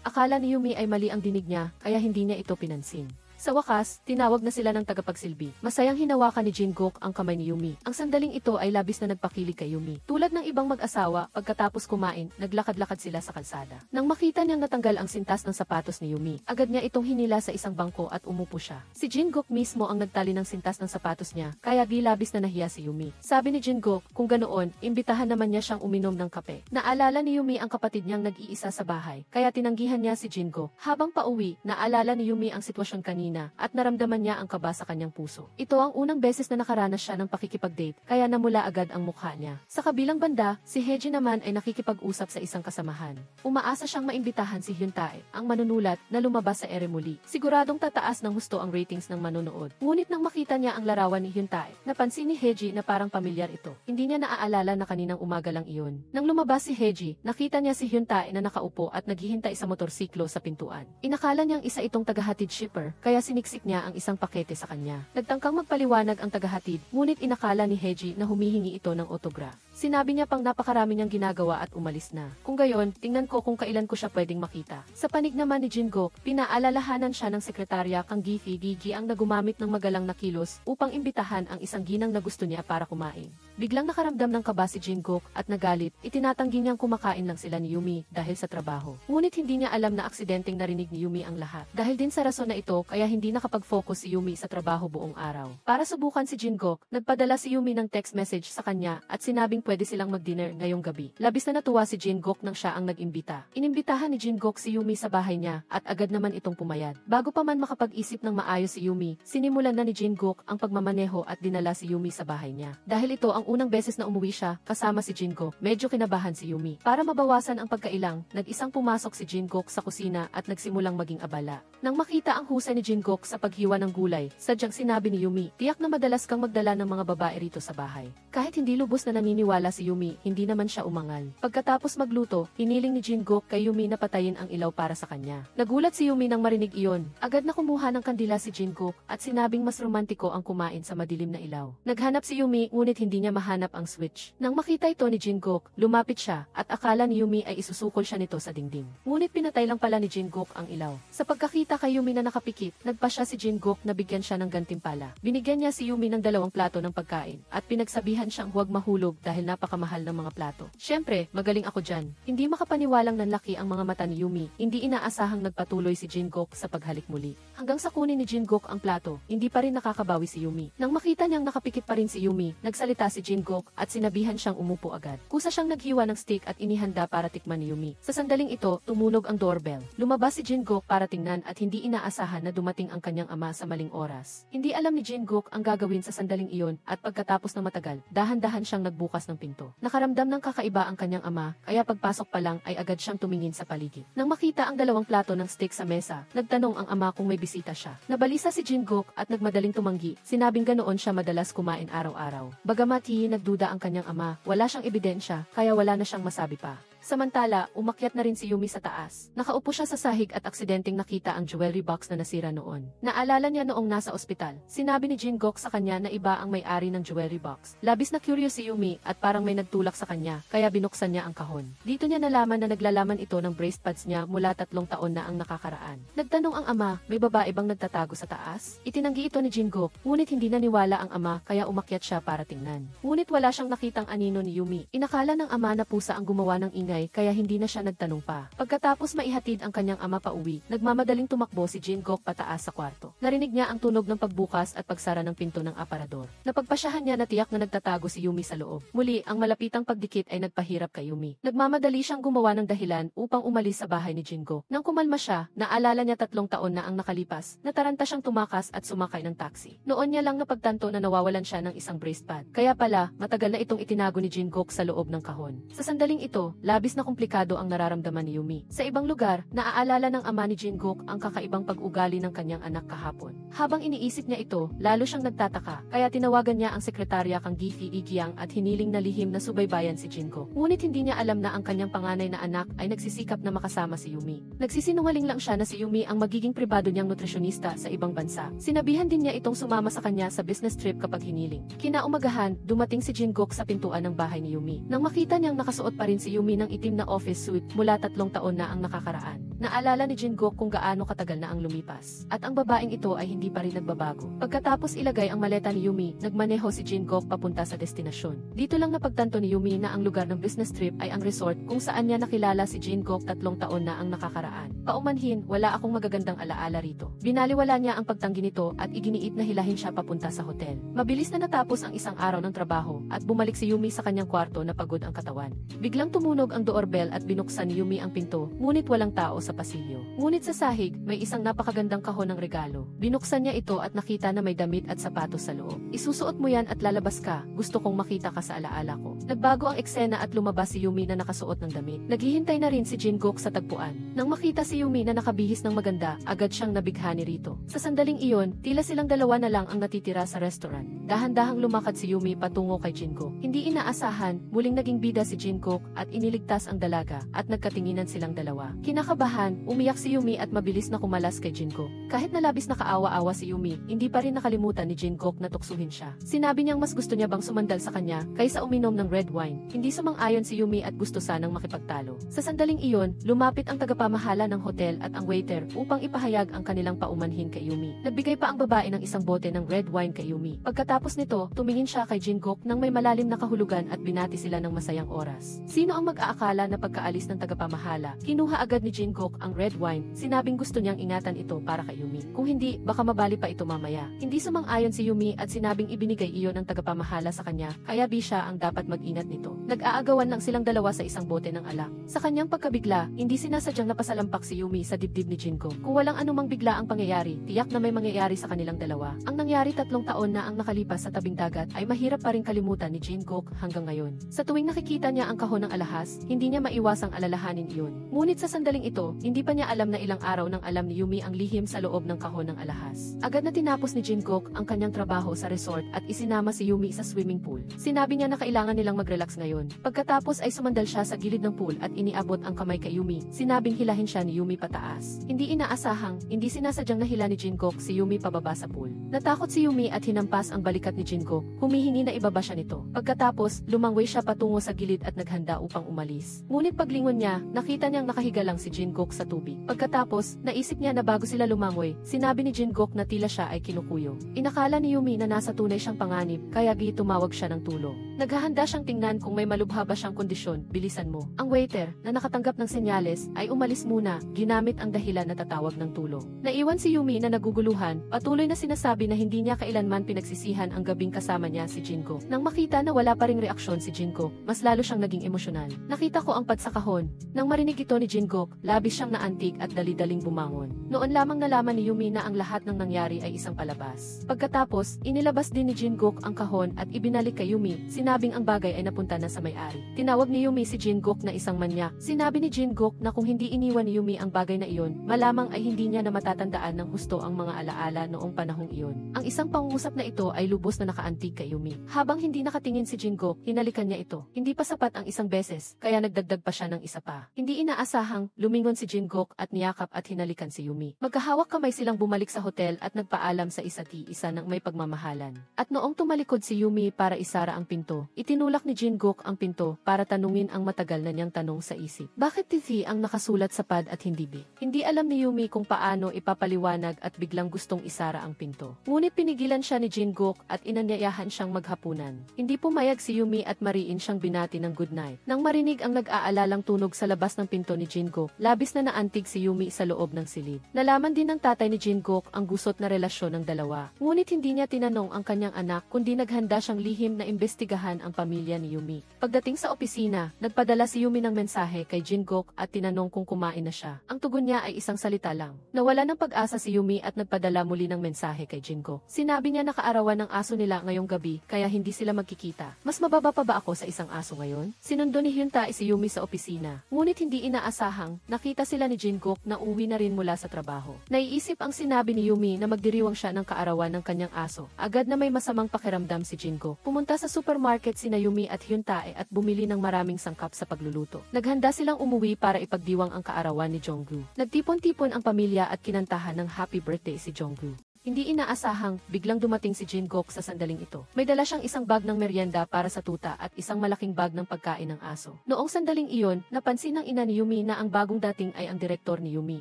Akala ni Yumi ay mali ang dinig niya, kaya hindi niya ito pinansin. Sa wakas, tinawag na sila ng tagapagsilbi. Masayang hinawakan ni Jingkook ang kamay ni Yumi. Ang sandaling ito ay labis na nagpakilig kay Yumi. Tulad ng ibang mag-asawa, pagkatapos kumain, naglakad-lakad sila sa kalsada. Nang makita niyang natanggal ang sintas ng sapatos ni Yumi, agad niya itong hinila sa isang bangko at umupo siya. Si Jingkook mismo ang nagtali ng sintas ng sapatos niya, kaya labis na nahiya si Yumi. Sabi ni Jingkook, kung ganoon, imbitahan naman niya siyang uminom ng kape. Naalala ni Yumi ang kapatid niyang nag-iisa sa bahay, kaya tinanggihan niya si Jingkook. Habang pauwi, naalala ni Yumi ang sitwasyon kanina at naramdaman niya ang kaba sa kanyang puso. Ito ang unang beses na nakaranas siya ng pakikipag-date, kaya namula agad ang mukha niya. Sa kabilang banda, si Heji naman ay nakikipag-usap sa isang kasamahan. Umaasa siyang maimbitahan si Hyuntae, ang manunulat, na lumabas sa ere muli. Siguradong tataas ng husto ang ratings ng manonood. Ngunit nang makita niya ang larawan ni Hyuntae, napansin ni Heji na parang pamilyar ito. Hindi niya naaalala na kaninang umaga lang iyon. Nang lumabas si Heji, nakita niya si Hyuntae na nakaupo at naghihintay sa motorsiklo sa pintuan. Inakala niyang isa itong tagahatid shipper, kaya siniksik niya ang isang pakete sa kanya. Nagtangkang magpaliwanag ang tagahatid, ngunit inakala ni Heji na humihingi ito ng autograph. Sinabi niya pang napakarami niyang ginagawa at umalis na. Kung gayon, tingnan ko kung kailan ko siya pwedeng makita. Sa panig naman ni Jingkook, pinaalalahanan siya ng sekretarya kang Gigi ang nagumamit ng magalang na kilos upang imbitahan ang isang ginang na gusto niya para kumain. Biglang nakaramdam ng kaba si Jingkook at nagalit, itinatanggi niyang kumakain lang sila ni Yumi dahil sa trabaho. Ngunit hindi niya alam na aksidenteng narinig ni Yumi ang lahat. Dahil din sa rason na ito, kaya hindi nakapag-focus si Yumi sa trabaho buong araw. Para subukan si Jingkook, nagpadala si Yumi ng text message sa kanya at sinabing pwede silang mag-dinner ngayong gabi. Labis na natuwa si Jingkook nang siya ang nag-imbita. Inimbitahan ni Jingkook si Yumi sa bahay niya at agad naman itong pumayag. Bago pa man makapag-isip ng maayos si Yumi, sinimulan na ni Jingkook ang pagmamaneho at dinala si Yumi sa bahay niya. Dahil ito ang unang beses na umuwi siya kasama si Jingkook, medyo kinabahan si Yumi. Para mabawasan ang pagkailang, nag-isang pumasok si Jingkook sa kusina at nagsimulang maging abala. Nang makita ang husay ni Jingkook sa paghiwa ng gulay, sadyang sinabi ni Yumi, tiyak na madalas kang magdala ng mga babae rito sa bahay. Kahit hindi lubos na naniniwala si Yumi, hindi naman siya umangal. Pagkatapos magluto, hiniling ni Jingkook kay Yumi na patayin ang ilaw para sa kanya. Nagulat si Yumi nang marinig iyon. Agad na kumuha ng kandila si Jingkook at sinabing mas romantiko ang kumain sa madilim na ilaw. Naghanap si Yumi ngunit hindi niya mahanap ang switch. Nang makita ito ni Jingkook, lumapit siya at akala ni Yumi ay isusukol siya nito sa dingding. Ngunit pinatay lang pala ni Jingkook ang ilaw. Sa pagkakita kay Yumi na nakapikit, nagpa siya si Jingkook na bigyan siya ng gantimpala. Binigyan niya si Yumi ng 2 plato ng pagkain at pinagsabihan siyang huwag mahulog dahil napakamahal ng mga plato. Siyempre, magaling ako dyan. Hindi makapaniwalang nanlaki ang mga mata ni Yumi. Hindi inaasahang nagpatuloy si Jingkook sa paghalik muli. Hanggang sa kunin ni Jingkook ang plato, hindi pa rin nakakabawi si Yumi. Nang makita niyang nakapikit pa rin si Yumi, nagsalita si Jingkook at sinabihan siyang umupo agad. Kusa siyang naghiwa ng steak at inihanda para tikman ni Yumi. Sa sandaling ito, tumunog ang doorbell. Lumabas si Jingkook para tingnan at hindi inaasahan na dumating ang kanyang ama sa maling oras. Hindi alam ni Jingkook ang gagawin sa sandaling iyon at pagkatapos ng matagal, dahan-dahan siyang nagbukas ng pinto. Nakaramdam ng kakaiba ang kanyang ama, kaya pagpasok pa lang ay agad siyang tumingin sa paligid. Nang makita ang dalawang plato ng steak sa mesa, nagtanong ang ama kung may bisita siya. Nabalisa si Jingkook at nagmadaling tumanggi. Sinabing ganoon siya madalas kumain araw-araw. Bagamat nagduda ang kanyang ama, wala siyang ebidensya, kaya wala na siyang masabi pa. Samantala, umakyat na rin si Yumi sa taas. Nakaupo siya sa sahig at aksidenteng nakita ang jewelry box na nasira noon. Naalala niya noong nasa ospital. Sinabi ni Jingkook sa kanya na iba ang may-ari ng jewelry box. Labis na curious si Yumi at parang may nagtulak sa kanya, kaya binuksan niya ang kahon. Dito niya nalaman na naglalaman ito ng bracelet pads niya mula 3 taon na ang nakakaraan. Nagtanong ang ama, may babae bang nagtatago sa taas? Itinanggi ito ni Jingkook, ngunit hindi naniwala ang ama kaya umakyat siya para tingnan. Ngunit wala siyang nakitang anino ni Yumi. Inakala ng ama na pusa ang gumawa ng ingay kaya hindi na siya nagtanong pa. Pagkatapos maihatid ang kanyang ama pauwi, nagmamadaling tumakbo si Jingkook pataas sa kwarto. Narinig niya ang tunog ng pagbukas at pagsara ng pinto ng aparador. Napagpasyahan niya na tiyak na nagtatago si Yumi sa loob. Muli, ang malapitang pagdikit ay nagpahirap kay Yumi. Nagmamadali siyang gumawa ng dahilan upang umalis sa bahay ni Jingkook. Nang kumalma siya, naalala niya 3 taon na ang nakalipas, nataranta siyang tumakas at sumakay ng taxi. Noon niya lang napagtanto na nawawalan siya ng isang bracelet pad. Kaya pala, matagal na itong itinago ni Jingkook sa loob ng kahon. Sa sandaling ito, labis na komplikado ang nararamdaman ni Yumi. Sa ibang lugar, naaalala ng ama ni Jingkook ang kakaibang pag-ugali ng kanyang anak kahapon. Habang iniisip niya ito, lalo siyang nagtataka, kaya tinawagan niya ang sekretarya kang Gifi Igyang at hiniling na lihim na subaybayan si Jingkook. Ngunit hindi niya alam na ang kanyang panganay na anak ay nagsisikap na makasama si Yumi. Nagsisinungaling lang siya na si Yumi ang magiging pribado niyang nutrisyonista sa ibang bansa. Sinabihan din niya itong sumama sa kanya sa business trip kapag hiniling. Kinaumagahan, dumating si Jingkook sa pintuan ng bahay ni Yumi. Nang makita niyang nakasuot pa rin si Yumi ng itim na office suit mula 3 taon na ang nakakaraan. Naalala ni Jingkook kung gaano katagal na ang lumipas. At ang babaeng ito ay hindi pa rin nagbabago. Pagkatapos ilagay ang maleta ni Yumi, nagmaneho si Jingkook papunta sa destinasyon. Dito lang napagtanto ni Yumi na ang lugar ng business trip ay ang resort kung saan niya nakilala si Jingkook 3 taon na ang nakakaraan. Paumanhin, wala akong magagandang alaala rito. Binaliwala niya ang pagtanggi nito at iginiit na hilahin siya papunta sa hotel. Mabilis na natapos ang isang araw ng trabaho at bumalik si Yumi sa kanyang kwarto na pagod ang katawan. Biglang tumunog ang doorbell at binuksan ni Yumi ang pinto, ngunit walang tao sa pasilyo. Ngunit sa sahig, may isang napakagandang kahon ng regalo. Binuksan niya ito at nakita na may damit at sapatos sa loob. Isusuot mo yan at lalabas ka, gusto kong makita ka sa alaala ko. Nagbago ang eksena at lumabas si Yumi na nakasuot ng damit. Naghihintay na rin si Jingkook sa tagpuan. Nang makita si Yumi na nakabihis ng maganda, agad siyang nabighani rito. Sa sandaling iyon, tila silang dalawa na lang ang natitira sa restaurant. Dahan-dahang lumakad si Yumi patungo kay Jingkook. Hindi inaasahan, muling naging bida si Jingkook at iniligtas ang dalaga at nagkatinginan silang dalawa. Kinakabahan, umiyak si Yumi at mabilis na kumalas kay Jingkook. Kahit na labis na kaawa-awa si Yumi, hindi pa rin nakalimutan ni Jingkook na tuksuhin siya. Sinabi niyang mas gusto niya bang sumandal sa kanya kaysa uminom ng red wine. Hindi sumang-ayon si Yumi at gusto sanang makipagtalo. Sa sandaling iyon, lumapit ang tagapamahala ng hotel at ang waiter upang ipahayag ang kanilang paumanhin kay Yumi. Nagbigay pa ang babae ng isang bote ng red wine kay Yumi. Pagkatapos nito, tumingin siya kay Jingkook nang may malalim na kahulugan at binati sila ng masayang oras. Sino ang mag-aakala na pagkaalis ng tagapamahala, kinuha agad ni Jingkook ang red wine, sinabing gusto niyang ingatan ito para kay Yumi. Kung hindi, baka mabali pa ito mamaya. Hindi sumang-ayon si Yumi at sinabing ibinigay iyon ng tagapamahala sa kanya, kaya siya ang dapat mag-ingat nito. Nag-aagawan lang silang dalawa sa isang bote ng alak. Sa kanyang pagkabigla, hindi sinasadyang napasalampak si Yumi sa dibdib ni Jingkook. Kung walang anumang bigla ang pangyayari, tiyak na may mangyayari sa kanilang dalawa. Ang nangyari 3 taon na ang nakalipas sa tabing dagat ay mahirap pa rin kalimutan ni Jingkook hanggang ngayon. Sa tuwing nakikita niya ang kahon ng alahas, hindi niya maiwasang alalahanin iyon. Ngunit sa sandaling ito, hindi pa niya alam na ilang araw nang alam ni Yumi ang lihim sa loob ng kahon ng alahas. Agad na tinapos ni Jingkook ang kanyang trabaho sa resort at isinama si Yumi sa swimming pool. Sinabi niya na kailangan nilang mag-relax ngayon. Pagkatapos ay sumandal siya sa gilid ng pool at iniabot ang kamay kay Yumi. Sinabing hilahin siya ni Yumi pataas. Hindi inaasahang, hindi sinasadyang nahila ni Jingkook si Yumi pababa sa pool. Natakot si Yumi at hinampas ang balikat ni Jingkook. Humihingi na ibaba siya nito. Pagkatapos, lumangway siya patungo sa gilid at naghanda upang umalis. bihis. Ngunit paglingon niya, nakita niyang nakahiga lang si Jingkook sa tubig. Pagkatapos, naisip niya na bago sila lumangoy, sinabi ni Jingkook na tila siya ay kinukuyo. Inakala ni Yumi na nasa tunay siyang panganib, kaya tumawag siya ng tulong. Naghahanda siyang tingnan kung may malubha ba siyang kondisyon, bilisan mo. Ang waiter, na nakatanggap ng senyales, ay umalis muna, ginamit ang dahilan na tatawag ng tulong. Naiwan si Yumi na naguguluhan, patuloy na sinasabi na hindi niya kailanman pinagsisihan ang gabing kasama niya si Jinko. Nang makita na wala pa ring reaksyon si Jinko, mas lalo siyang naging emosyonal. Nakita ko ang pad sa kahon. Nang marinig ito ni Jingkook, labis siyang naantig at dali-daling bumangon. Noon lamang nalaman ni Yumi na ang lahat ng nangyari ay isang palabas. Pagkatapos, inilabas din ni Jingkook ang kahon at ibinalik kay Yumi, sinabing ang bagay ay napunta na sa may-ari. Tinawag ni Yumi si Jingkook na isang manyak. Sinabi ni Jingkook na kung hindi iniwan ni Yumi ang bagay na iyon, malamang ay hindi niya na matatandaan ng husto ang mga alaala noong panahong iyon. Ang isang pangungusap na ito ay lubos na nakaantig kay Yumi. Habang hindi nakatingin si Jingkook, hinalikan niya ito. Hindi pa sapat ang isang beses, kaya nagdagdag pa siya ng isa pa. Hindi inaasahang, lumingon si Jingkook at niyakap at hinalikan si Yumi. Magkahawak kamay silang bumalik sa hotel at nagpaalam sa isa't isa ng may pagmamahalan. At noong tumalikod si Yumi para isara ang pinto, itinulak ni Jingkook ang pinto para tanungin ang matagal na niyang tanong sa isip. Bakit TV ang nakasulat sa pad at hindi B? Hindi alam ni Yumi kung paano ipapaliwanag at biglang gustong isara ang pinto. Ngunit pinigilan siya ni Jingkook at inanyayahan siyang maghapunan. Hindi pumayag si Yumi at mariin siyang binati ng good night. Nang marinig ang nag-aalalang tunog sa labas ng pinto ni Jingkook, labis na naantig si Yumi sa loob ng silid. Nalaman din ng tatay ni Jingkook ang gusot na relasyon ng dalawa. Ngunit hindi niya tinanong ang kanyang anak kundi naghanda siyang lihim na imbestigahan ang pamilya ni Yumi. Pagdating sa opisina, nagpadala si Yumi ng mensahe kay Jingkook at tinanong kung kumain na siya. Ang tugon niya ay isang salita lang. Nawala ng pag-asa si Yumi at nagpadala muli ng mensahe kay Jingkook. Sinabi niya na kaarawan ng aso nila ngayong gabi kaya hindi sila magkikita. Mas mababa pa ba ako sa isang aso ngayon? Sinundo ni Hyuntae si Yumi sa opisina. Ngunit hindi inaasahang, nakita sila ni Jingkook na uwi na rin mula sa trabaho. Naiisip ang sinabi ni Yumi na magdiriwang siya ng kaarawan ng kanyang aso. Agad na may masamang pakiramdam si Jingkook. Pumunta sa supermarket sina Yumi at Hyuntae at bumili ng maraming sangkap sa pagluluto. Naghanda silang umuwi para ipagdiwang ang kaarawan ni Jonggu. Nagtipon-tipon ang pamilya at kinantahan ng happy birthday si Jonggu. Hindi inaasahang, biglang dumating si Jingkook sa sandaling ito. May dala siyang isang bag ng merienda para sa tuta at isang malaking bag ng pagkain ng aso. Noong sandaling iyon, napansin ng ina ni Yumi na ang bagong dating ay ang direktor ni Yumi.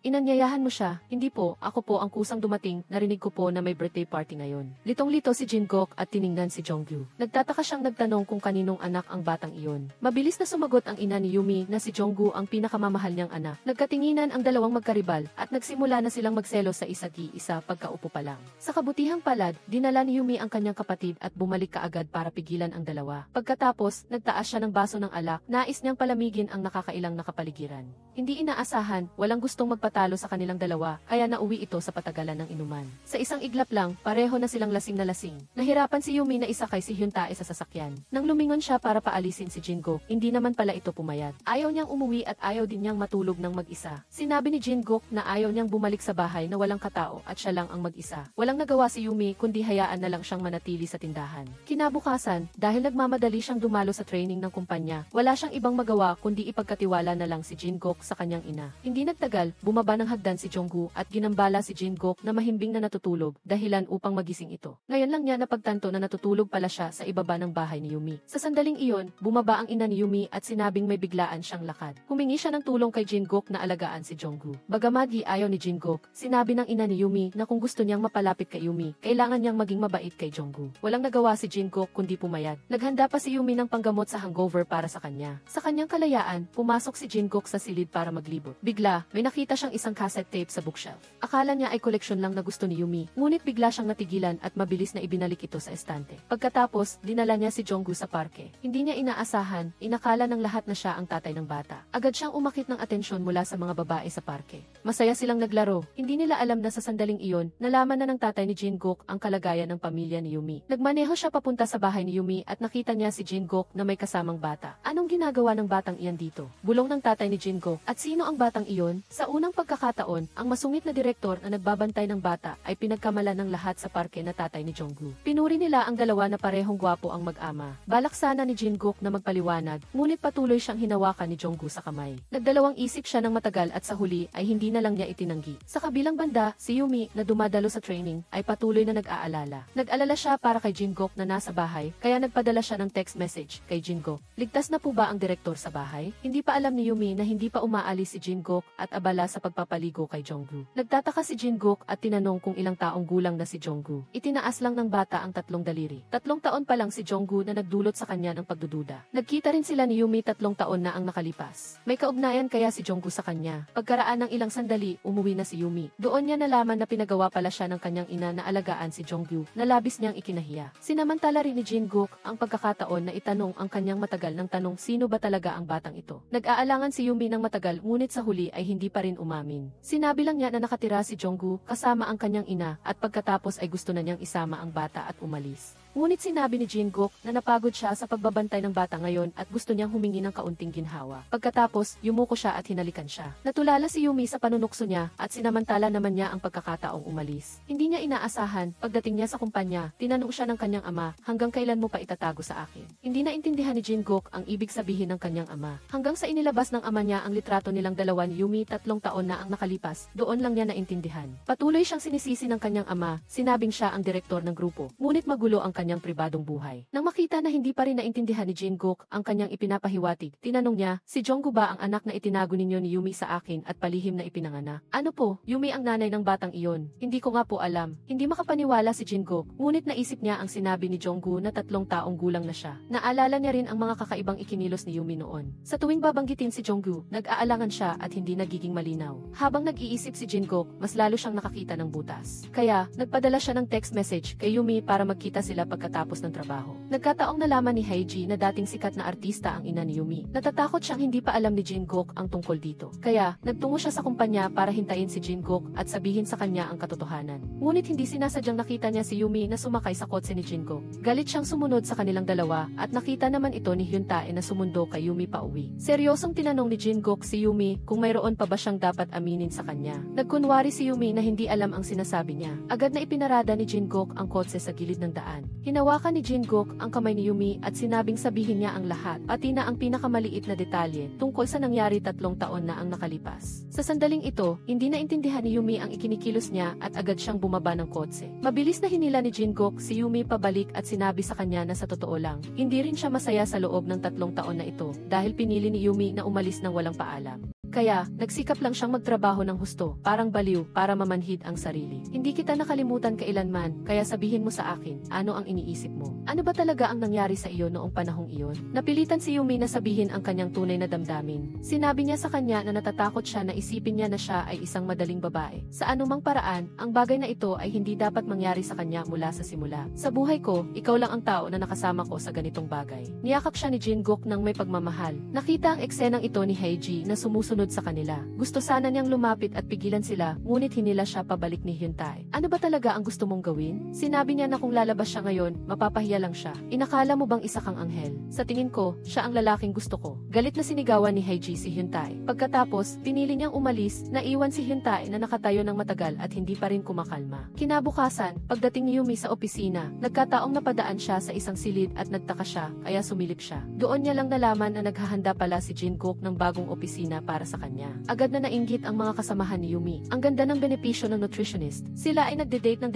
Inanyayahan mo siya, hindi po, ako po ang kusang dumating, narinig ko po na may birthday party ngayon. Litong-lito si Jingkook at tiningnan si Jonggu. Nagtataka siyang nagtanong kung kaninong anak ang batang iyon. Mabilis na sumagot ang ina ni Yumi na si Jonggu ang pinakamamahal niyang anak. Nagkatinginan ang dalawang magkaribal at nagsimula na silang magselos sa isa't isa pagkaupo pa lang. Sa kabutihang palad, dinala ni Yumi ang kanyang kapatid at bumalik kaagad para pigilan ang dalawa. Pagkatapos, nagtaas siya ng baso ng alak, nais niyang palamigin ang nakakailang nakapaligiran. Hindi inaasahan, walang gustong magpatalo sa kanilang dalawa, kaya nauwi ito sa patagalan ng inuman. Sa isang iglap lang, pareho na silang lasing na lasing. Nahirapan si Yumi na isakay si Hyuntae sa sasakyan. Nang lumingon siya para paalisin si Jingkook, hindi naman pala ito pumayat. Ayaw niyang umuwi at ayaw din niyang matulog ng mag-isa. Sinabi ni Jingkook na ayaw niyang bumalik sa bahay na walang katao at siya lang ang mag-isa. Walang nagawa si Yumi kundi hayaan na lang siyang manatili sa tindahan. Kinabukasan, dahil nagmamadali siyang dumalo sa training ng kumpanya, wala siyang ibang magawa kundi ipagkatiwala na lang si Jingkook sa kanyang ina. Hindi nagtagal, bumaba ng hagdan si Jonggu at ginambala si Jingkook na mahimbing na natutulog, dahilan upang magising ito. Ngayon lang niya napagtanto na natutulog pala siya sa ibaba ng bahay ni Yumi. Sa sandaling iyon, bumaba ang ina ni Yumi at sinabing may biglaan siyang lakad. Humingi siya ng tulong kay Jingkook na alagaan si Jonggu. Bagamat ayaw ni Jingkook, sinabi ng ina ni Yumi na kung gusto niyang mapalapit kay Yumi, kailangan niyang maging mabait kay Jonggu. Walang nagawa si Jingkook kundi pumayag. Naghanda pa si Yumi ng panggamot sa hangover para sa kanya. Sa kanyang kalayaan, pumasok si Jingkook sa silid para maglibot. Bigla, may nakita siyang isang cassette tape sa bookshelf. Akala niya ay koleksyon lang na gusto ni Yumi, ngunit bigla siyang natigilan at mabilis na ibinalik ito sa estante. Pagkatapos, dinala niya si Jonggu sa parke. Hindi niya inaasahan, inakala ng lahat na siya ang tatay ng bata. Agad siyang umakit ng atensyon mula sa mga babae sa parke. Masaya silang naglaro. Hindi nila alam na sa sandaling iyon, nalaman na ng tatay ni Jingkook ang kalagayan ng pamilya ni Yumi. Nagmaneho siya papunta sa bahay ni Yumi at nakita niya si Jingkook na may kasamang bata. Anong ginagawa ng batang iyan dito? Bulong ng tatay ni Jingkook. At sino ang batang iyon? Sa unang pagkakataon, ang masungit na direktor na nagbabantay ng bata ay pinagkamalan ng lahat sa parke na tatay ni Jonggu. Pinuri nila ang dalawa na parehong gwapo ang mag-ama. Balak sana ni Jingkook na magpaliwanag, ngunit patuloy siyang hinawakan ni Jonggu sa kamay. Nagdalawang isip siya ng matagal at sa huli ay hindi na lang niya itinanggi. Sa kabilang banda, si Yumi na dumadalo sa sa training, ay patuloy na nag-aalala. Nag-alala siya para kay Jingok na nasa bahay, kaya nagpadala siya ng text message kay Jingok. Ligtas na po ba ang direktor sa bahay? Hindi pa alam ni Yumi na hindi pa umaalis si Jingok at abala sa pagpapaligo kay Jonggu. Nagtataka si Jingok at tinanong kung ilang taong gulang na si Jonggu. Itinaas lang ng bata ang 3 daliri. 3 taon pa lang si Jonggu na nagdulot sa kanya ng pagdududa. Nagkita rin sila ni Yumi 3 taon na ang nakalipas. May kaugnayan kaya si Jonggu sa kanya. Pagkaraan ng ilang sandali, umuwi na si Yumi. Doon niya nalaman na pinagawa pala siya ng kanyang ina na alagaan si Jonggu na labis niyang ikinahiya. Sinamantala rin ni Jingok ang pagkakataon na itanong ang kanyang matagal ng tanong sino ba talaga ang batang ito. Nag-aalangan si Yumi ng matagal ngunit sa huli ay hindi pa rin umamin. Sinabi lang niya na nakatira si Jonggu kasama ang kanyang ina at pagkatapos ay gusto na niyang isama ang bata at umalis. Ngunit sinabi ni Jingok na napagod siya sa pagbabantay ng bata ngayon at gusto niyang humingi ng kaunting ginhawa. Pagkatapos, yumuko siya at hinalikan siya. Natulala si Yumi sa panunukso niya at sinamantala naman niya ang pagkakataong umalis. Hindi niya inaasahan, pagdating niya sa kumpanya, tinanong siya ng kanyang ama, hanggang kailan mo pa itatago sa akin? Hindi naintindihan ni Jingok ang ibig sabihin ng kanyang ama. Hanggang sa inilabas ng ama niya ang litrato nilang dalawa ni Yumi 3 taon na ang nakalipas, doon lang niya naintindihan. Patuloy siyang sinisisi ng kanyang ama, sinabing siya ang direktor ng grupo, ngunit magulo ang kanyang pribadong buhay. Nang makita na hindi pa rin naintindihan ni Jingok ang kanyang ipinapahiwatig, tinanong niya, si Jonggu ba ang anak na itinago ninyo ni Yumi sa akin at palihim na ipinanganak? Ano po, Yumi ang nanay ng batang iyon? Hindi ko nga po alam. Hindi makapaniwala si Jingok, ngunit naisip niya ang sinabi ni Jonggu na 3 taong gulang na siya. Naalala niya rin ang mga kakaibang ikinilos ni Yumi noon. Sa tuwing babanggitin si Jonggu, nag-aalangan siya at hindi nagiging malinaw. Habang nag-iisip si Jingok, mas lalo siyang nakakita ng butas. Kaya, nagpadala siya ng text message kay Yumi para magkita sila pagkatapos ng trabaho. Nagkataong nalaman ni Heiji na dating sikat na artista ang ina ni Yumi. Natatakot siyang hindi pa alam ni Jingok ang tungkol dito. Kaya, nagtungo siya sa kumpanya para hintayin si Jingok at sabihin sa kanya ang katotohanan. Ngunit hindi sinasadyang nakita niya si Yumi na sumakay sa kotse ni Jingok. Galit siyang sumunod sa kanilang dalawa at nakita naman ito ni Hyuntae na sumundo kay Yumi pauwi. Seryosong tinanong ni Jingok si Yumi kung mayroon pa ba siyang dapat aminin sa kanya. Nagkunwari si Yumi na hindi alam ang sinasabi niya. Agad na ipinarada ni Jingok ang kotse sa gilid ng daan. Hinawakan ni Jingok ang kamay ni Yumi at sinabing sabihin niya ang lahat, pati na ang pinakamaliit na detalye tungkol sa nangyari 3 taon na ang nakalipas. Sa sandaling ito, hindi naintindihan ni Yumi ang ikinikilos niya at agad siyang bumaba ng kotse. Mabilis na hinila ni Jingok si Yumi pabalik at sinabi sa kanya na sa totoo lang, hindi rin siya masaya sa loob ng 3 taon na ito dahil pinili ni Yumi na umalis ng walang paalam. Kaya, nagsikap lang siyang magtrabaho ng husto, parang baliw, para mamanhid ang sarili. Hindi kita nakalimutan kailanman, kaya sabihin mo sa akin, ano ang iniisip mo? Ano ba talaga ang nangyari sa iyo noong panahong iyon? Napilitan si Yumi na sabihin ang kanyang tunay na damdamin. Sinabi niya sa kanya na natatakot siya na isipin niya na siya ay isang madaling babae. Sa anumang paraan, ang bagay na ito ay hindi dapat mangyari sa kanya mula sa simula. Sa buhay ko, ikaw lang ang tao na nakasama ko sa ganitong bagay. Niyakap siya ni Jingok ng may pagmamahal. Nakita ang eksenang ito ni Heiji na sumusunod sa kanila. Gusto sana niyang lumapit at pigilan sila, ngunit hinila siya pabalik ni Hyuntae. Ano ba talaga ang gusto mong gawin? Sinabi niya na kung lalabas siya ngayon, mapapahiya lang siya. Inakala mo bang isa kang anghel? Sa tingin ko, siya ang lalaking gusto ko. Galit na sinigawan ni Heiji si Hyuntae. Pagkatapos, pinili niyang umalis, naiwan si Hyuntae na nakatayo ng matagal at hindi pa rin kumakalma. Kinabukasan, pagdating ni Yumi sa opisina, nagkataong napadaan siya sa isang silid at nagtaka siya, kaya sumilip siya. Doon niya lang nalaman na naghahanda pala si Jingok ng bagong opisina para sa kanya. Agad na nainggit ang mga kasamahan ni Yumi. Ang ganda ng benepisyo ng nutritionist. Sila ay nagde-date ng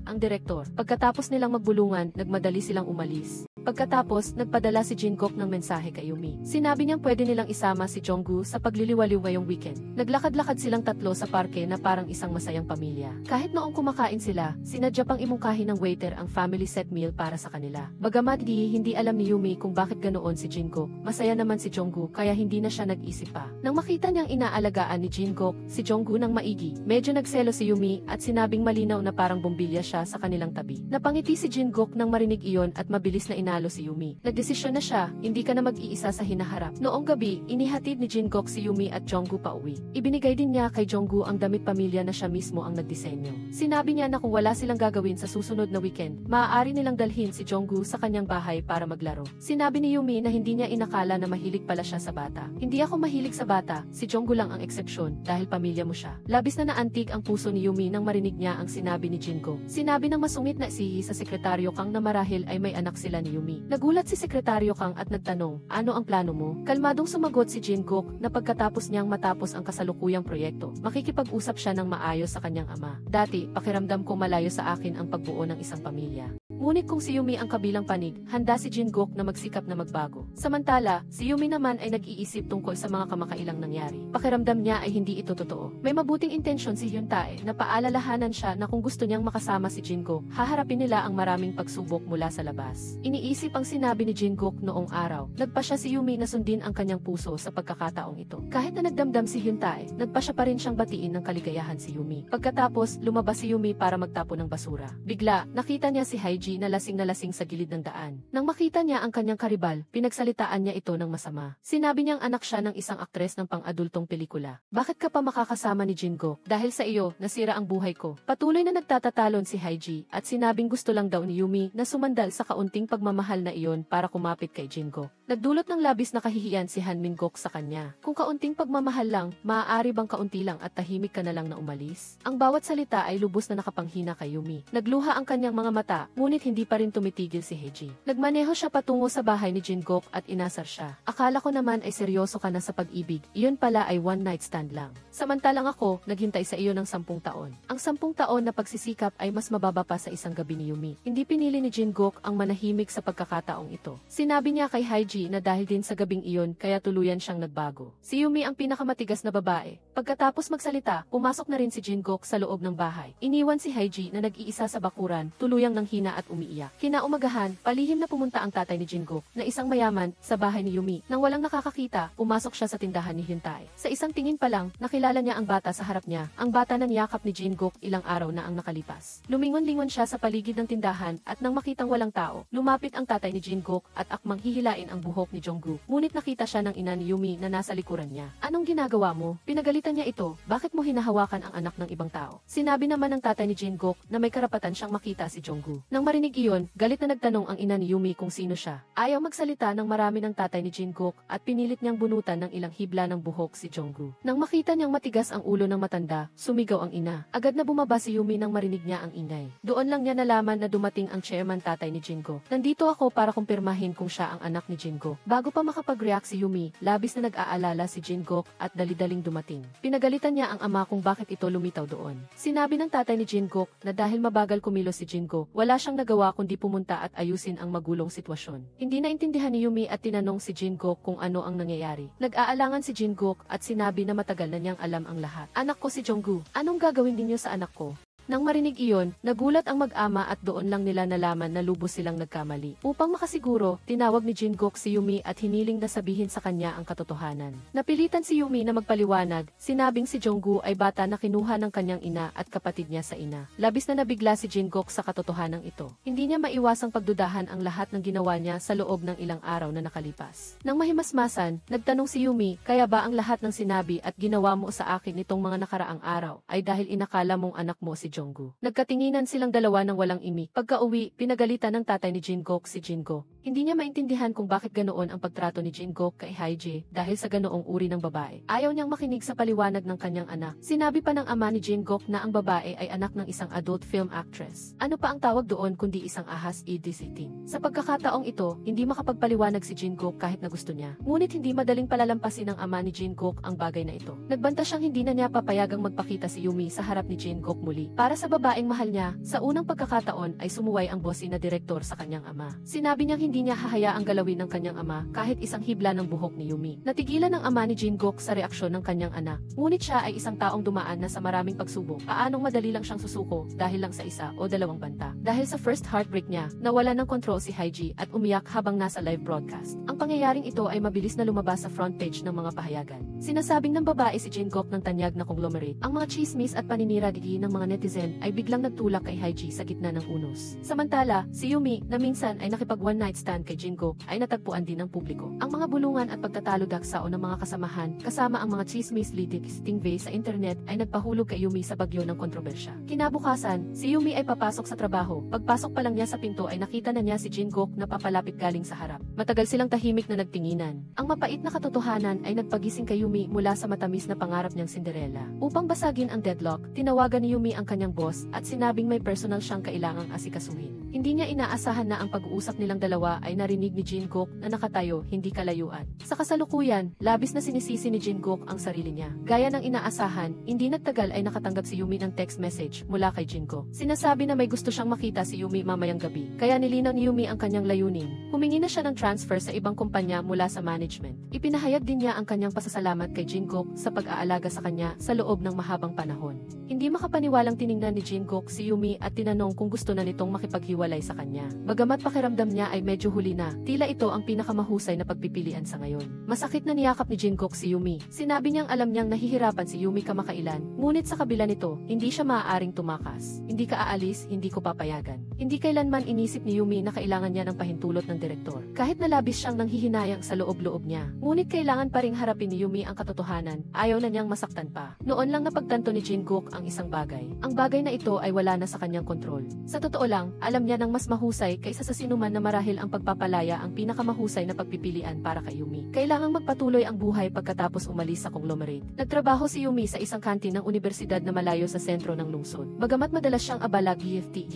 ang direktor. Pagkatapos nilang magbulungan, nagmadali silang umalis. Pagkatapos, nagpadala si Jingok ng mensahe kay Yumi. Sinabi niyang pwede nilang isama si Jonggu sa pagliliwaliw ngayong weekend. Naglakad-lakad silang tatlo sa parke na parang isang masayang pamilya. Kahit noong kumakain sila, sinadya pang imungkahi ng waiter ang family set meal para sa kanila. Bagamat hindi alam ni Yumi kung bakit ganoon si Jingok, masaya naman si Jonggu kaya hindi na siya nag-isip pa. Nang makita niyang inaalagaan ni Jingok, si Jonggu ng maigi, medyo nagselo si Yumi at sinabing malinaw na parang bumbilya siya sa kanilang tabi. Napangiti si Jingok nang marinig iyon at mabilis na inalo si Yumi. Nagdesisyon na siya, hindi ka na mag-iisa sa hinaharap. Noong gabi, inihatid ni Jingok si Yumi at Jonggu pauwi. Ibinigay din niya kay Jonggu ang damit pamilya na siya mismo ang nagdisenyo. Sinabi niya na kung wala silang gagawin sa susunod na weekend, maaari nilang dalhin si Jonggu sa kanyang bahay para maglaro. Sinabi ni Yumi na hindi niya inakala na mahilig pala siya sa bata. Hindi ako mahilig sa bata, si Jonggu lang ang eksepsyon dahil pamilya mo siya. Labis na naantig ang puso ni Yumi nang marinig niya ang sinabi ni Jingok. Sinabi ng masungit na sihi sa sekretaryo Kang na marahil ay may anak sila ni Yumi. Yumi. Nagulat si Sekretaryo Kang at nagtanong, ano ang plano mo? Kalmadong sumagot si Jin-guk na pagkatapos niyang matapos ang kasalukuyang proyekto, makikipag-usap siya ng maayos sa kanyang ama. Dati, pakiramdam ko malayo sa akin ang pagbuo ng isang pamilya. Ngunit kung si Yumi ang kabilang panig, handa si Jin-guk na magsikap na magbago. Samantala, si Yumi naman ay nag-iisip tungkol sa mga kamakailang nangyari. Pakiramdam niya ay hindi ito totoo. May mabuting intensyon si Hyun-tae na paalalahanan siya na kung gusto niyang makasama si Jin-guk, haharapin nila ang maraming pagsubok mula sa labas. Iniisip ang sinabi ni Jin-guk noong araw. Nagpa siya si Yumi na sundin ang kanyang puso sa pagkakataong ito. Kahit na nagdamdam si Hyun-tae, nagpa siya pa rin siyang batiin ng kaligayahan si Yumi. Pagkatapos, lumabas si Yumi para magtapon ng basura. Bigla, nakita niya si Haiji na lasing sa gilid ng daan. Nang makita niya ang kanyang karibal, pinagsalitaan niya ito ng masama. Sinabi niyang anak siya ng isang aktres ng pang-adultong pelikula. Bakit ka pa makakasama ni Jin-guk? Dahil sa iyo, nasira ang buhay ko. Patuloy na nagtatatalon si Haiji at sinabing gusto lang daw ni Yumi na sumandal sa kaunting pagmamahal na iyon para kumapit kay Jin-guk. Nagdulot ng labis na kahihiyan si Han Min-guk sa kanya. Kung kaunting pagmamahal lang, maaari bang kaunti lang at tahimik ka na lang na umalis? Ang bawat salita ay lubos na nakapanghina kay Yumi. Nagluha ang kanyang mga mata, ngunit hindi pa rin tumitigil si Haiji. Nagmaneho siya patungo sa bahay ni Jin-guk at inasar siya. Akala ko naman ay seryoso ka na sa pag-ibig, iyon pala ay one night stand lang. Samantalang ako, naghintay sa iyo ng 10 taon. Ang 10 taon na pagsisikap ay mas mababa pa sa isang gabi ni Yumi. Hindi pinili ni Jin-guk ang manahimik sa pagkakataong ito. Sinabi niya kay Haiji na dahil din sa gabing iyon kaya tuluyan siyang nagbago. Si Yumi ang pinakamatigas na babae. Pagkatapos magsalita, pumasok na rin si Jin-guk sa loob ng bahay. Iniwan si Haiji na nag-iisa sa bakuran, tuluyang nanghina at umiiyak. Kinaumagahan, palihim na pumunta ang tatay ni Jin-guk, na isang mayaman, sa bahay ni Yumi. Nang walang nakakakita, pumasok siya sa tindahan ni Hyun-tae. Sa isang tingin pa lang, nakilala niya ang bata sa harap niya. Ang bata na niyakap ni Jin-guk ilang araw na ang nakalipas. Lumingon-lingon siya sa paligid ng tindahan at nang makitang walang tao, lumapit ang tatay ni Jin-guk at akmang hihilain ang buhok ni Jong-gu. Ngunit nakita siya ng ina ni Yumi na nasa likuran niya. Anong ginagawa mo? Pinagalitan niya ito. Bakit mo hinahawakan ang anak ng ibang tao? Sinabi naman ng tatay ni Jin-guk na may karapatan siyang makita si Jong-gu. Nang marinig iyon, galit na nagtanong ang ina ni Yumi kung sino siya. Ayaw magsalita ng marami ng tatay ni Jin-guk at pinilit niyang bunutan ng ilang hibla ng buhok si Jong-gu. Nang makita niyang matigas ang ulo ng matanda, sumigaw ang ina. Agad na bumaba si Yumi nang marinig niya ang ingay. Doon lang niya nalaman na dumating ang chairman tatay ni Jin-guk. Nandito ako para kumpirmahin kung siya ang anak ni Jin-guk. Bago pa makapag-react si Yumi, labis na nag-aalala si Jin-guk at dali-daling dumating. Pinagalitan niya ang ama kung bakit ito lumitaw doon. Sinabi ng tatay ni Jin-guk na dahil mabagal kumilos si Jin-guk, wala siyang nagawa kundi pumunta at ayusin ang magulong sitwasyon. Hindi naintindihan ni Yumi at tinanong si Jin-guk kung ano ang nangyayari. Nag-aalangan si Jin-guk at sinabi na matagal na niyang alam ang lahat. Anak ko si Jong-gu, anong gagawin ninyo sa anak ko? Nang marinig iyon, nagulat ang mag-ama at doon lang nila nalaman na lubos silang nagkamali. Upang makasiguro, tinawag ni Jin-guk si Yumi at hiniling na sabihin sa kanya ang katotohanan. Napilitan si Yumi na magpaliwanag, sinabing si Jong-gu ay bata na kinuha ng kanyang ina at kapatid niya sa ina. Labis na nabigla si Jin-guk sa katotohanan ito. Hindi niya maiwasang pagdudahan ang lahat ng ginawa niya sa loob ng ilang araw na nakalipas. Nang mahimasmasan, nagtanong si Yumi, kaya ba ang lahat ng sinabi at ginawa mo sa akin nitong mga nakaraang araw ay dahil inakala mong anak mo si Jong-gu? Nagkatinginan silang dalawa ng walang imik. Pagka-uwi, pinagalitan ng tatay ni Jin-guk si Jin-guk. Hindi niya maintindihan kung bakit ganoon ang pagtrato ni Jin-guk kay Haiji dahil sa ganoong uri ng babae. Ayaw niyang makinig sa paliwanag ng kanyang anak. Sinabi pa ng ama ni Jin-guk na ang babae ay anak ng isang adult film actress. Ano pa ang tawag doon kundi isang ahas idisiting. Sa pagkakataong ito, hindi makapagpaliwanag si Jin-guk kahit na gusto niya. Ngunit hindi madaling palalampasin ng ama ni Jin-guk ang bagay na ito. Nagbanta siyang hindi na niya papayagang magpakita si Yumi sa harap ni Jin-guk muli. Para sa babaeng mahal niya, sa unang pagkakataon ay sumuway ang bossy na direktor sa kanyang ama. Sinabi niyang hindi niya hahayaang galawin ng kanyang ama kahit isang hibla ng buhok ni Yumi. Natigilan ng ama ni Jin-guk sa reaksyon ng kanyang anak. Ngunit siya ay isang taong dumaan na sa maraming pagsubok. Paanong madali lang siyang susuko dahil lang sa isa o dalawang banta. Dahil sa first heartbreak niya, nawala ng kontrol si Haiji at umiyak habang nasa live broadcast. Ang pangyayaring ito ay mabilis na lumabas sa front page ng mga pahayagan. Sinasabing ng babae si Jin-guk ng tanyag na conglomerate. Ang mga chismis at paninira digi ng mga netizen ay biglang nagtulak kay Haiji sa gitna ng unos. Samantala, si Yumi, na minsan ay nakipag one night stand kay Jin-guk, ay natagpuan din ng publiko. Ang mga bulungan at pagtatalo daksao ng mga kasamahan, kasama ang mga chismis litik stingvey sa internet ay nagpahulog kay Yumi sa bagyo ng kontrobersya. Kinabukasan, si Yumi ay papasok sa trabaho. Pagpasok pa lang niya sa pinto ay nakita na niya si Jin-guk na papalapit galing sa harap. Matagal silang tahimik na nagtinginan. Ang mapait na katotohanan ay nagpagising kay Yumi mula sa matamis na pangarap niyang Cinderella. Upang basagin ang deadlock, tinawagan ni Yumi ang kanyang boss at sinabing may personal siyang kailangang asikasuhin. Hindi niya inaasahan na ang pag-uusap nilang dalawa dalawa ay narinig ni Jingkook na nakatayo hindi kalayuan. Sa kasalukuyan, labis na sinisisi ni Jingkook ang sarili niya. Gaya ng inaasahan, hindi nagtagal ay nakatanggap si Yumi ng text message mula kay Jingkook. Sinasabi na may gusto siyang makita si Yumi mamayang gabi. Kaya nilinaw ni Yumi ang kanyang layunin. Humingi na siya ng transfer sa ibang kumpanya mula sa management. Ipinahayag din niya ang kanyang pasasalamat kay Jingkook sa pag-aalaga sa kanya sa loob ng mahabang panahon. Hindi makapaniwalang tiningnan ni Jingkook si Yumi at tinanong kung gusto na nitong makipaghiwalay sa kanya. Bagamat pakiramdam niya ay medyo huli na, tila ito ang pinakamahusay na pagpipilian sa ngayon. Masakit na niyakap ni Jingkook si Yumi. Sinabi niyang alam niyang nahihirapan si Yumi kamakailan, ngunit sa kabila nito, hindi siya maaaring tumakas. Hindi ka aalis, hindi ko papayagan. Hindi kailanman inisip ni Yumi na kailangan niya ng pahintulot ng direktor. Kahit nalabis siyang nanghihinayang sa loob-loob niya, ngunit kailangan pa ring harapin ni Yumi ang katotohanan, ayaw na niyang masaktan pa. Noon lang napagtanto ni Jingkook ang isang bagay. Ang bagay na ito ay wala na sa kanyang kontrol. Sa totoo lang, alam niya nang mas mahusay kaysa sa sinuman na marahil ang pagpapalaya ang pinakamahusay na pagpipilian para kay Yumi. Kailangang magpatuloy ang buhay pagkatapos umalis sa conglomerate. Nagtrabaho si Yumi sa isang kantin ng universidad na malayo sa sentro ng lungsod. Bagamat madalas siyang abala GFT,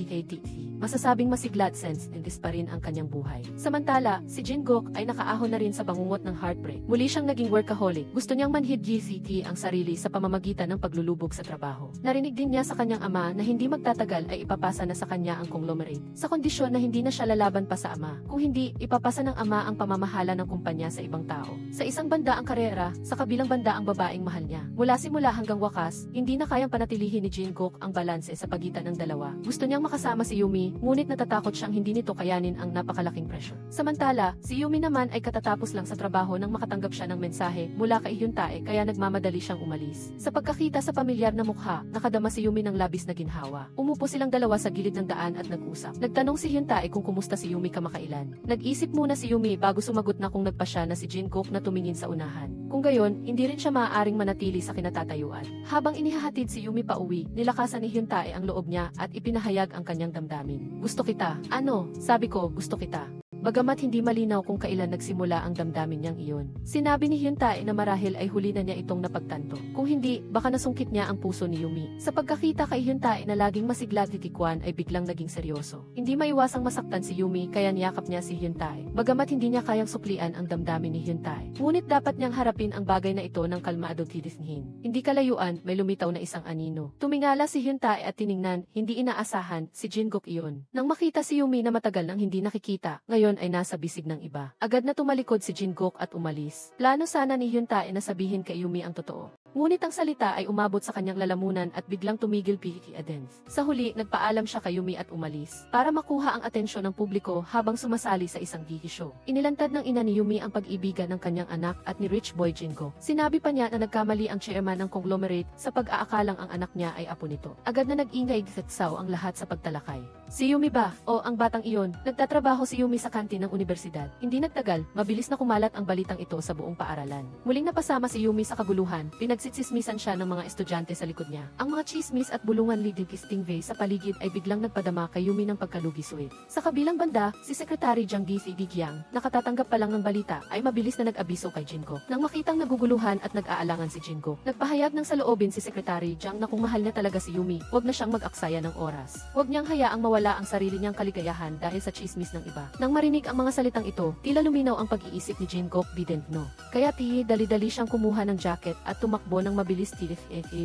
masasabing masigla at sense and pa rin ang kanyang buhay. Samantala, si Jingkook ay nakaahon na rin sa bangungot ng heartbreak. Muli siyang naging workaholic. Gusto niyang manhid GCT ang sarili sa pamamagitan ng paglulubog sa trabaho. Narinig din niya sa kanyang ama na hindi magtatagal ay ipapasa na sa kanya ang conglomerate. Sa kondisyon na hindi na siya lalaban pa sa ama. Kung hindi, ipapasa ng ama ang pamamahala ng kumpanya sa ibang tao. Sa isang banda ang karera, sa kabilang banda ang babaeng mahal niya. Mula simula hanggang wakas, hindi na kayang panatilihin ni Jingkook ang balanse sa pagitan ng dalawa. Gusto niyang makasama si Yumi, ngunit natatakot siyang hindi nito kayanin ang napakalaking pressure. Samantala, si Yumi naman ay katatapos lang sa trabaho nang makatanggap siya ng mensahe mula kay Hyuntae kaya nagmamadali siyang umalis. Sa pagkakita sa pamilyar na mukha, nakadama si Yumi ng labis na ginhawa. Umupo silang dalawa sa gilid ng daan at nag-usap. Nagtanong si Hyuntae kung kumusta si Yumi kamakailan. Nag-isip muna si Yumi bago sumagot na kung nagpa siya na si Jingkook na tumingin sa unahan. Kung gayon, hindi rin siya maaaring manatili sa kinatatayuan. Habang inihahatid si Yumi pauwi, nilakasan ni Hyuntae ang loob niya at ipinahayag ang kanyang damdamin. Gusto kita. Ano? Sabi ko, gusto kita. Bagamat hindi malinaw kung kailan nagsimula ang damdamin niyang iyon. Sinabi ni Hyuntae na marahil ay huli na niya itong napagtanto. Kung hindi, baka nasungkit niya ang puso ni Yumi. Sa pagkakita kay Hyuntae na laging masigla at titikwan ay biglang naging seryoso. Hindi maiwasang masaktan si Yumi kaya niyakap niya si Hyuntae. Bagamat hindi niya kayang suklian ang damdamin ni Hyuntae. Ngunit dapat niyang harapin ang bagay na ito ng kalmado titisnhin. Hindi kalayuan, may lumitaw na isang anino. Tumingala si Hyuntae at tiningnan, hindi inaasahan, si Jingkook iyon. Nang makita si Yumi na matagal nang hindi nakikita, ngayon ay nasa bisig ng iba. Agad na tumalikod si Jingkook at umalis. Plano sana ni Hyuntae na sabihin kay Yumi ang totoo. Ngunit ang salita ay umabot sa kanyang lalamunan at biglang tumigil Piki Adens. Sa huli, nagpaalam siya kay Yumi at umalis para makuha ang atensyon ng publiko habang sumasali sa isang gigi show. Inilantad ng ina ni Yumi ang pag-ibigan ng kanyang anak at ni Rich Boy Jingkook. Sinabi pa niya na nagkamali ang chairman ng conglomerate sa pag-aakalang ang anak niya ay apo nito. Agad na nag-ingay gitsaw ang lahat sa pagtalakay. Si Yumi ba? O ang batang iyon? Nagtatrabaho si Yumi sa kantin ng universidad. Hindi nagtagal, mabilis na kumalat ang balitang ito sa buong paaralan. Muling napasama si Yumi sa kaguluhan, pinagsismismisan siya ng mga estudyante sa likod niya. Ang mga chismis at bulungan leading Stingray sa paligid ay biglang nagpadama kay Yumi ng pagkalugi-suit. Sa kabilang banda, si Secretary Jang Gigyang, nakatatanggap pa lang ng balita, ay mabilis na nag-abiso kay Jingkook. Nang makitang naguguluhan at nag-aalangan si Jingkook, nagpahayag ng saloobin si Secretary Jang na kung mahal niya talaga si Yumi, huwag na siyang mag-aksaya ng oras. Huwag niyang hayaang mawala ang sarili niyang kaligayahan dahil sa chismis ng iba. Nang marinig ang mga salitang ito, tila luminaw ang pag-iisip ni Jingkook didn't know. Kaya dali-dali siyang kumuha ng jacket at tumakbo ng mabilis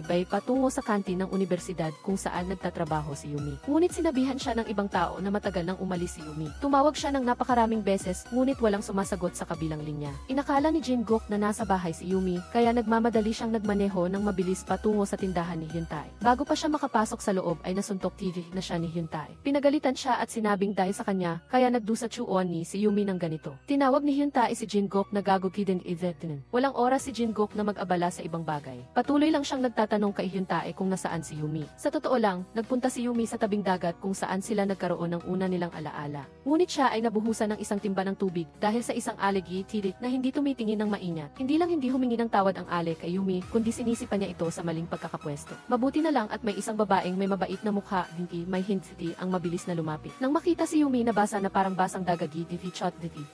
bay patungo sa kantin ng universidad kung saan nagtatrabaho si Yumi. Ngunit sinabihan siya ng ibang tao na matagal nang umalis si Yumi. Tumawag siya ng napakaraming beses ngunit walang sumasagot sa kabilang linya. Inakala ni Jingkook na nasa bahay si Yumi kaya nagmamadali siyang nagmaneho ng mabilis patungo sa tindahan ni Hyuntae. Bago pa siya makapasok sa loob ay nasuntok na siya ni Hyuntae. Pinagalitan siya at sinabing dahil sa kanya kaya nagdusa chuon ni si Yumi ng ganito. Tinawag ni Hyuntae si Jingkook na gagawin idetinan. Walang oras si Jingkook na mag-abala sa ibang bagay. Patuloy lang siyang nagtatanong kay Hyuntae kung nasaan si Yumi. Sa totoo lang, nagpunta si Yumi sa tabing dagat kung saan sila nagkaroon ng una nilang alaala. Ngunit siya ay nabuhusan ng isang timba ng tubig dahil sa isang algae tilit na hindi tumitingin ng maingat. Hindi lang hindi humingi ng tawad ang ale kay Yumi, kundi sinisipan niya ito sa maling pagkakapwesto. Mabuti na lang at may isang babaeng may mabait na mukha, hindi may hintiti ang mabilis na lumapit. Nang makita si Yumi na basa na parang basang dagagi,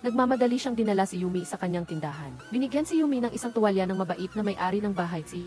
nagmamadali siyang dinala si Yumi sa kanyang tindahan. Binigyan si Yumi ng isang tuwalya ng mabait na may-ari ng bahay bahay si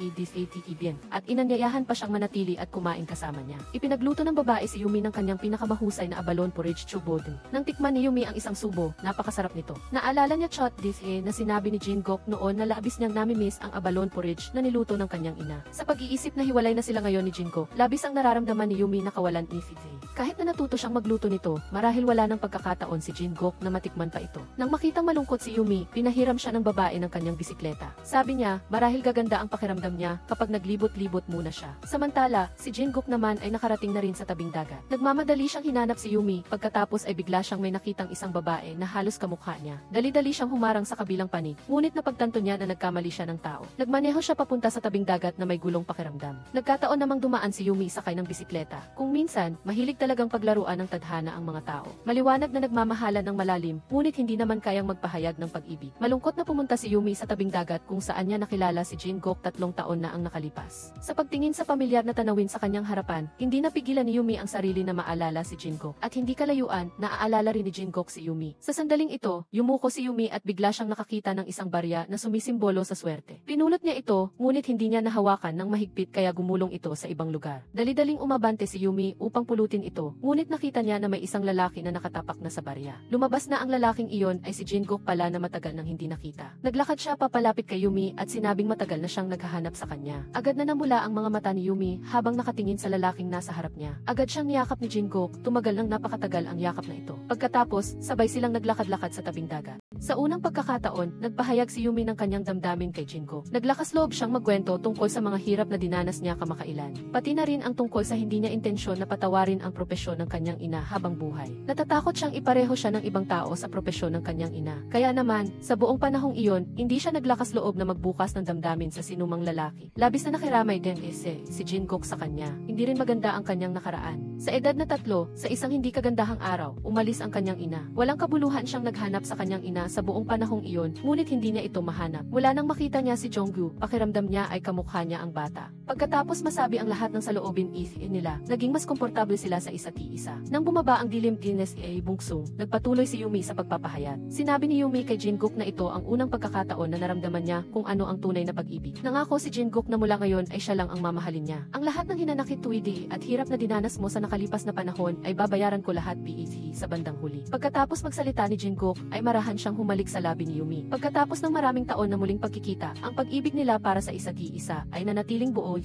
Bien at inanyayahan pa siyang manatili at kumain kasama niya. Ipinagluto ng babae si Yumi ng kanyang pinakamahusay na abalone porridge chuboden. Nang tikman ni Yumi ang isang subo, napakasarap nito. Naalala niya chot na sinabi ni Jin-guk noon na labis niyang namimiss ang abalone porridge na niluto ng kanyang ina. Sa pag-iisip na hiwalay na sila ngayon ni Jin-guk, labis ang nararamdaman ni Yumi na kawalan ni Fiji. Kahit na natuto siyang magluto nito, marahil wala ng pagkakataon si Jin-guk na matikman pa ito. Nang makitang malungkot si Yumi, pinahiram siya ng babae ng kanyang bisikleta. Sabi niya, marahil gaganda ang pakiramdam niya kapag naglibot-libot muna siya. Samantala, si Jin-guk naman ay nakarating na rin sa tabing dagat. Nagmamadali siyang hinanap si Yumi, pagkatapos ay bigla siyang may nakitang isang babae na halos kamukha niya. Dali-dali siyang humarang sa kabilang panig, ngunit napagtanto niya na nagkamali siya ng tao. Nagmaneho siya papunta sa tabing dagat na may gulong pakiramdam. Nagkataon namang dumaan si Yumi sakay ng bisikleta. Kung minsan, mahilig talagang paglaruan ng tadhana ang mga tao. Maliwanag na nagmamahalan ng malalim, ngunit hindi naman kayang magpahayag ng pag-ibig. Malungkot na pumunta si Yumi sa tabing dagat kung saan niya nakilala si Jin-guk 3 taon na ang nakalipas. Sa pagtingin sa pamilyar na tanawin sa kanyang harapan, hindi napigilan ni Yumi ang sarili na maalala si Jin-guk. At hindi kalayuan, naaalala rin ni Jin-guk si Yumi. Sa sandaling ito, yumuko si Yumi at bigla siyang nakakita ng isang barya na sumisimbolo sa swerte. Pinulot niya ito, ngunit hindi niya nahawakan ng mahigpit kaya gumulong ito sa ibang lugar. Dali-daling umabante si Yumi upang pulutin ito, ngunit nakita niya na may isang lalaki na nakatapak na sa barya. Lumabas na ang lalaking iyon ay si Jin-guk pala na matagal nang hindi nakita. Naglakad siya papalapit kay Yumi at sinabing matagal na siyang naghahanap sa kanya. Agad na namula ang mga mata ni Yumi habang nakatingin sa lalaking nasa harap niya. Agad siyang niyakap ni Jin-guk, tumagal ng napakatagal ang yakap na ito. Pagkatapos, sabay silang naglakad-lakad sa tabing dagat. Sa unang pagkakataon, nagpahayag si Yumi ng kanyang damdamin kay Jin-guk. Naglakas loob siyang magkwento tungkol sa mga hirap na dinanas niya kamakailan. Pati na rin ang tungkol sa hindi niya intensyon na patawarin ang propesyon ng kanyang ina habang buhay. Natatakot siyang ipareho siya ng ibang tao sa propesyon ng kanyang ina. Kaya naman, sa buong panahong iyon, hindi siya naglakas loob na magbukas ng damdamin sa sinumang lalaki. Labis na nakiramay din si Jin-guk sa kanya. Hindi rin maganda ang kanyang nakaraan. Sa edad na 3, sa isang hindi kagandahang araw, umalis ang kanyang ina. Walang kabuluhan siyang naghanap sa kanyang ina sa buong panahong iyon, ngunit hindi niya ito mahanap. Mula nang makita niya si Jonggu, pakiramdam niya ay kamukha niya ang bata. Pagkatapos masabi ang lahat ng saloobin nila, naging mas komportable sila sa isa't isa. Nang bumaba ang dilim bungsung, nagpatuloy si Yumi sa pagpapahayag. Sinabi ni Yumi kay Jin-guk na ito ang unang pagkakataon na naramdaman niya kung ano ang tunay na pag-ibig. Nangako si Jin-guk na mula ngayon ay siya lang ang mamahalin niya. Ang lahat ng hinanakit tuwidi at hirap na dinanas mo sa nakalipas na panahon ay babayaran ko lahat sa bandang huli. Pagkatapos magsalita ni Jin-guk, ay marahan siyang humalik sa labi ni Yumi. Pagkatapos ng maraming taon na muling pagkikita, ang pag-ibig nila para sa isa't isa ay nanatiling buo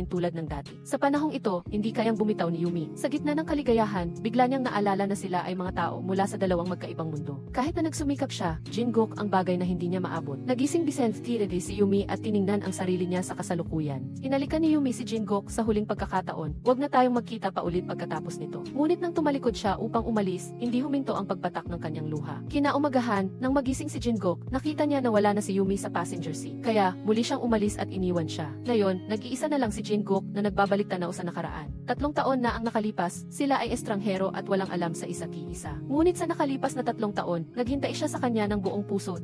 tulad ng dati. Sa panahong ito, hindi kayang bumitaw ni Yumi. Sa gitna ng kaligayahan, bigla niyang naalala na sila ay mga tao mula sa dalawang magkaibang mundo. Kahit na nagsumikap siya, Jin-guk ang bagay na hindi niya maabot. Nagising si Yumi at tiningnan ang sarili niya sa kasalukuyan. Hinalikan ni Yumi si Jin-guk sa huling pagkakataon. Huwag na tayong magkita pa ulit pagkatapos nito. Ngunit nang tumalikod siya upang umalis, hindi huminto ang pagpatak ng kanyang luha. Kinaumagahan, nang magising si Jin-guk, nakita niya na wala na si Yumi sa passenger seat. Kaya, muli siyang umalis at iniwan siya. Ngayon, nag-iisa na lang si Jin-guk na nagbabalik tanaw sa nakaraan. 3 taon na ang nakalipas, sila ay estranghero at walang alam sa isa't isa. Ngunit sa nakalipas na 3 taon, naghintay siya sa kanya ng buong puso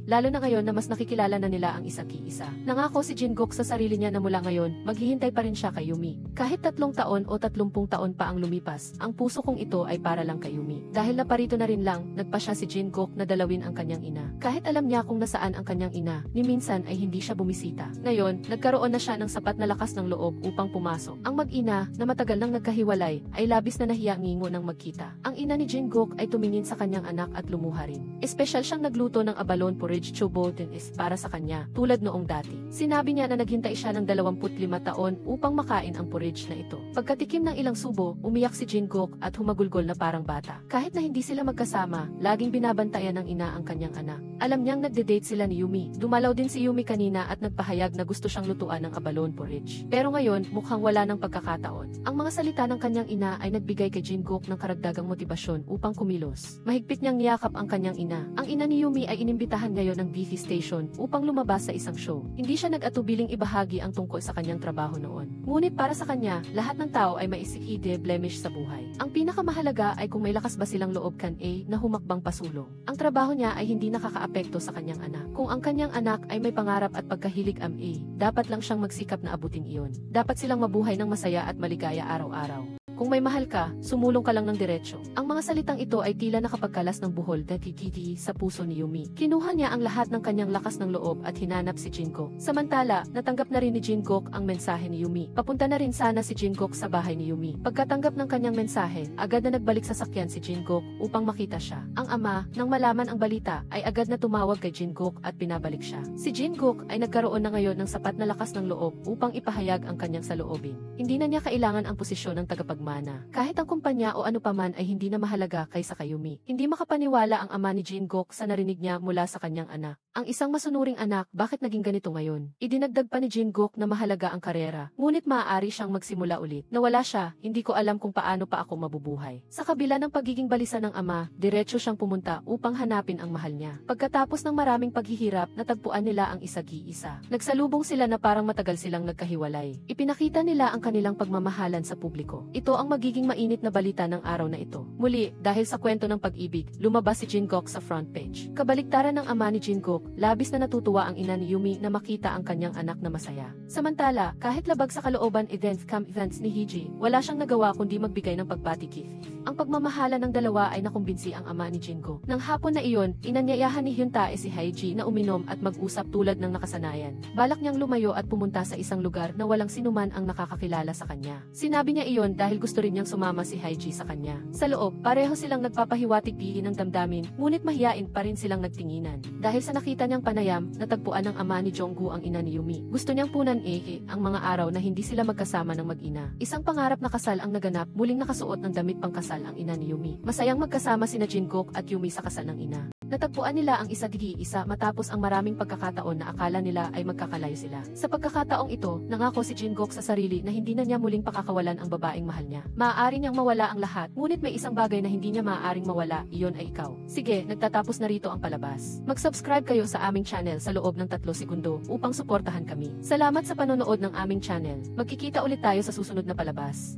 lalo na ngayon na mas nakikilala na nila ang isa't isa. Nangako si Jin-guk sa sarili niya na mula ngayon, maghihintay pa rin siya kay Yumi. Kahit 3 taon o 30 taon pa ang lumipas, ang puso kong ito ay para lang kay Yumi. Dahil naparito na rin lang, nagpa siya si Jin-guk na dalawin ang kanyang ina. Kahit alam niya kung nasaan ang kanyang ina, ni minsan ay hindi siya bumisita. Ngayon, nagkaroon na siya ng sapat na lakas ng loob upang pumasok. Ang mag-ina, na matagal nang nagkahiwalay, ay labis na nahiya ngingo ng magkita. Ang ina ni Jin-guk ay tumingin sa kanyang anak at lumuha rin. Espesyal siyang nagluto ng abalone porridge chuboden para sa kanya, tulad noong dati. Sinabi niya na naghintay siya ng 25 taon upang makain ang porridge na ito. Pagkatikim ng ilang subo, umiyak si Jin-guk at humagulgol na parang bata. Kahit na hindi sila magkasama, laging binabantayan ng ina ang kanyang anak. Alam niyang nagde-date sila ni Yumi. Dumalaw din si Yumi kanina at nagpahayag na gusto siyang lutuan ng abalone porridge. Pero ngayon, mukhang wala ng pagkakataon. Ang mga salita ng kanyang ina ay nagbigay kay Jin-guk ng karagdagang motibasyon upang kumilos. Mahigpit niyang niyakap ang kanyang ina. Ang ina ni Yumi ay inimbitahan ngayon ng TV station upang lumabas sa isang show. Hindi siya nag-atubiling ibahagi ang tungkol sa kanyang trabaho noon. Ngunit para sa kanya, lahat ng tao ay may blemish sa buhay. Ang pinakamahalaga ay kung may lakas ba silang loob na humakbang pasulong. Ang trabaho niya ay hindi nakakaapekto sa kanyang anak. Kung ang kanyang anak ay may pangarap at pagkahilig dapat lang siyang magsikap na abutin iyon. Dapat silang mabuhay ng masaya at maligaya araw-araw. kung may mahal ka, sumulong ka lang ng diretsyo. Ang mga salitang ito ay tila nakapagkalas ng buhol sa puso ni Yumi. Kinuha niya ang lahat ng kanyang lakas ng loob at hinanap si Jingkook. Samantala, natanggap na rin ni Jingkook ang mensahe ni Yumi. Papunta na rin sana si Jingkook sa bahay ni Yumi. Pagkatanggap ng kanyang mensahe, agad na nagbalik sa sakyan si Jingkook upang makita siya. Ang ama, nang malaman ang balita, ay agad na tumawag kay Jingkook at pinabalik siya. Si Jingkook ay nagkaroon na ngayon ng sapat na lakas ng loob upang ipahayag ang kanyang saloobin. Hindi na niya kailangan ang posisyon ng tagapagmana. Kahit ang kumpanya o ano paman ay hindi na mahalaga kaysa kay Yumi. Hindi makapaniwala ang ama ni Jingkook sa narinig niya mula sa kanyang anak. Ang isang masunuring anak, bakit naging ganito ngayon? Idinagdag pa ni Jingkook na mahalaga ang karera, ngunit maaari siyang magsimula ulit. Nawala siya, hindi ko alam kung paano pa ako mabubuhay. Sa kabila ng pagiging balisa ng ama, diretso siyang pumunta upang hanapin ang mahal niya. Pagkatapos ng maraming paghihirap, natagpuan nila ang isag-iisa. Nagsalubong sila na parang matagal silang nagkahiwalay. Ipinakita nila ang kanilang pagmamahalan sa publiko. Ito ang magiging mainit na balita ng araw na ito. Muli, dahil sa kwento ng pag-ibig, lumabas si Jingkook sa front page. Kabaliktaran ng ama ni Jingkook, labis na natutuwa ang ina ni Yumi na makita ang kanyang anak na masaya. Samantala, kahit labag sa kalooban events ni Hiji, wala siyang nagawa kundi magbigay ng pagbati kay Ang pagmamahala ng dalawa ay nakumbinsi ang ama ni Jingkook. Nang hapon na iyon, inanyayahan ni Hyuntae si Hiji na uminom at mag-usap tulad ng nakasanayan. Balak niyang lumayo at pumunta sa isang lugar na walang sinuman ang nakakakilala sa kanya. Sinabi niya iyon dahil gusto rin niyang sumama si Hiji sa kanya. Sa loob, pareho silang nagpapahiwatig-bihin ng damdamin, ngunit mahiyain pa rin silang nagtinginan. Dahil sa nakita niyang panayam, natagpuan ng ama ni Jonggu ang ina ni Yumi. Gusto niyang punan ang mga araw na hindi sila magkasama ng mag-ina. Isang pangarap na kasal ang naganap, muling nakasuot ng damit pangkasal ang ina ni Yumi. Masayang magkasama sina Jingkook at Yumi sa kasal ng ina. Natagpuan nila ang isa matapos ang maraming pagkakataon na akala nila ay magkakalayo sila. Sa pagkakataong ito, nangako si Jingkook sa sarili na hindi na niya muling pakakawalan ang babaeng mahal niya. Maaari niyang mawala ang lahat, ngunit may isang bagay na hindi niya maaaring mawala, iyon ay ikaw. Sige, nagtatapos na rito ang palabas. Mag-subscribe kayo sa aming channel sa loob ng 3 segundo upang suportahan kami. Salamat sa panonood ng aming channel. Magkikita ulit tayo sa susunod na palabas.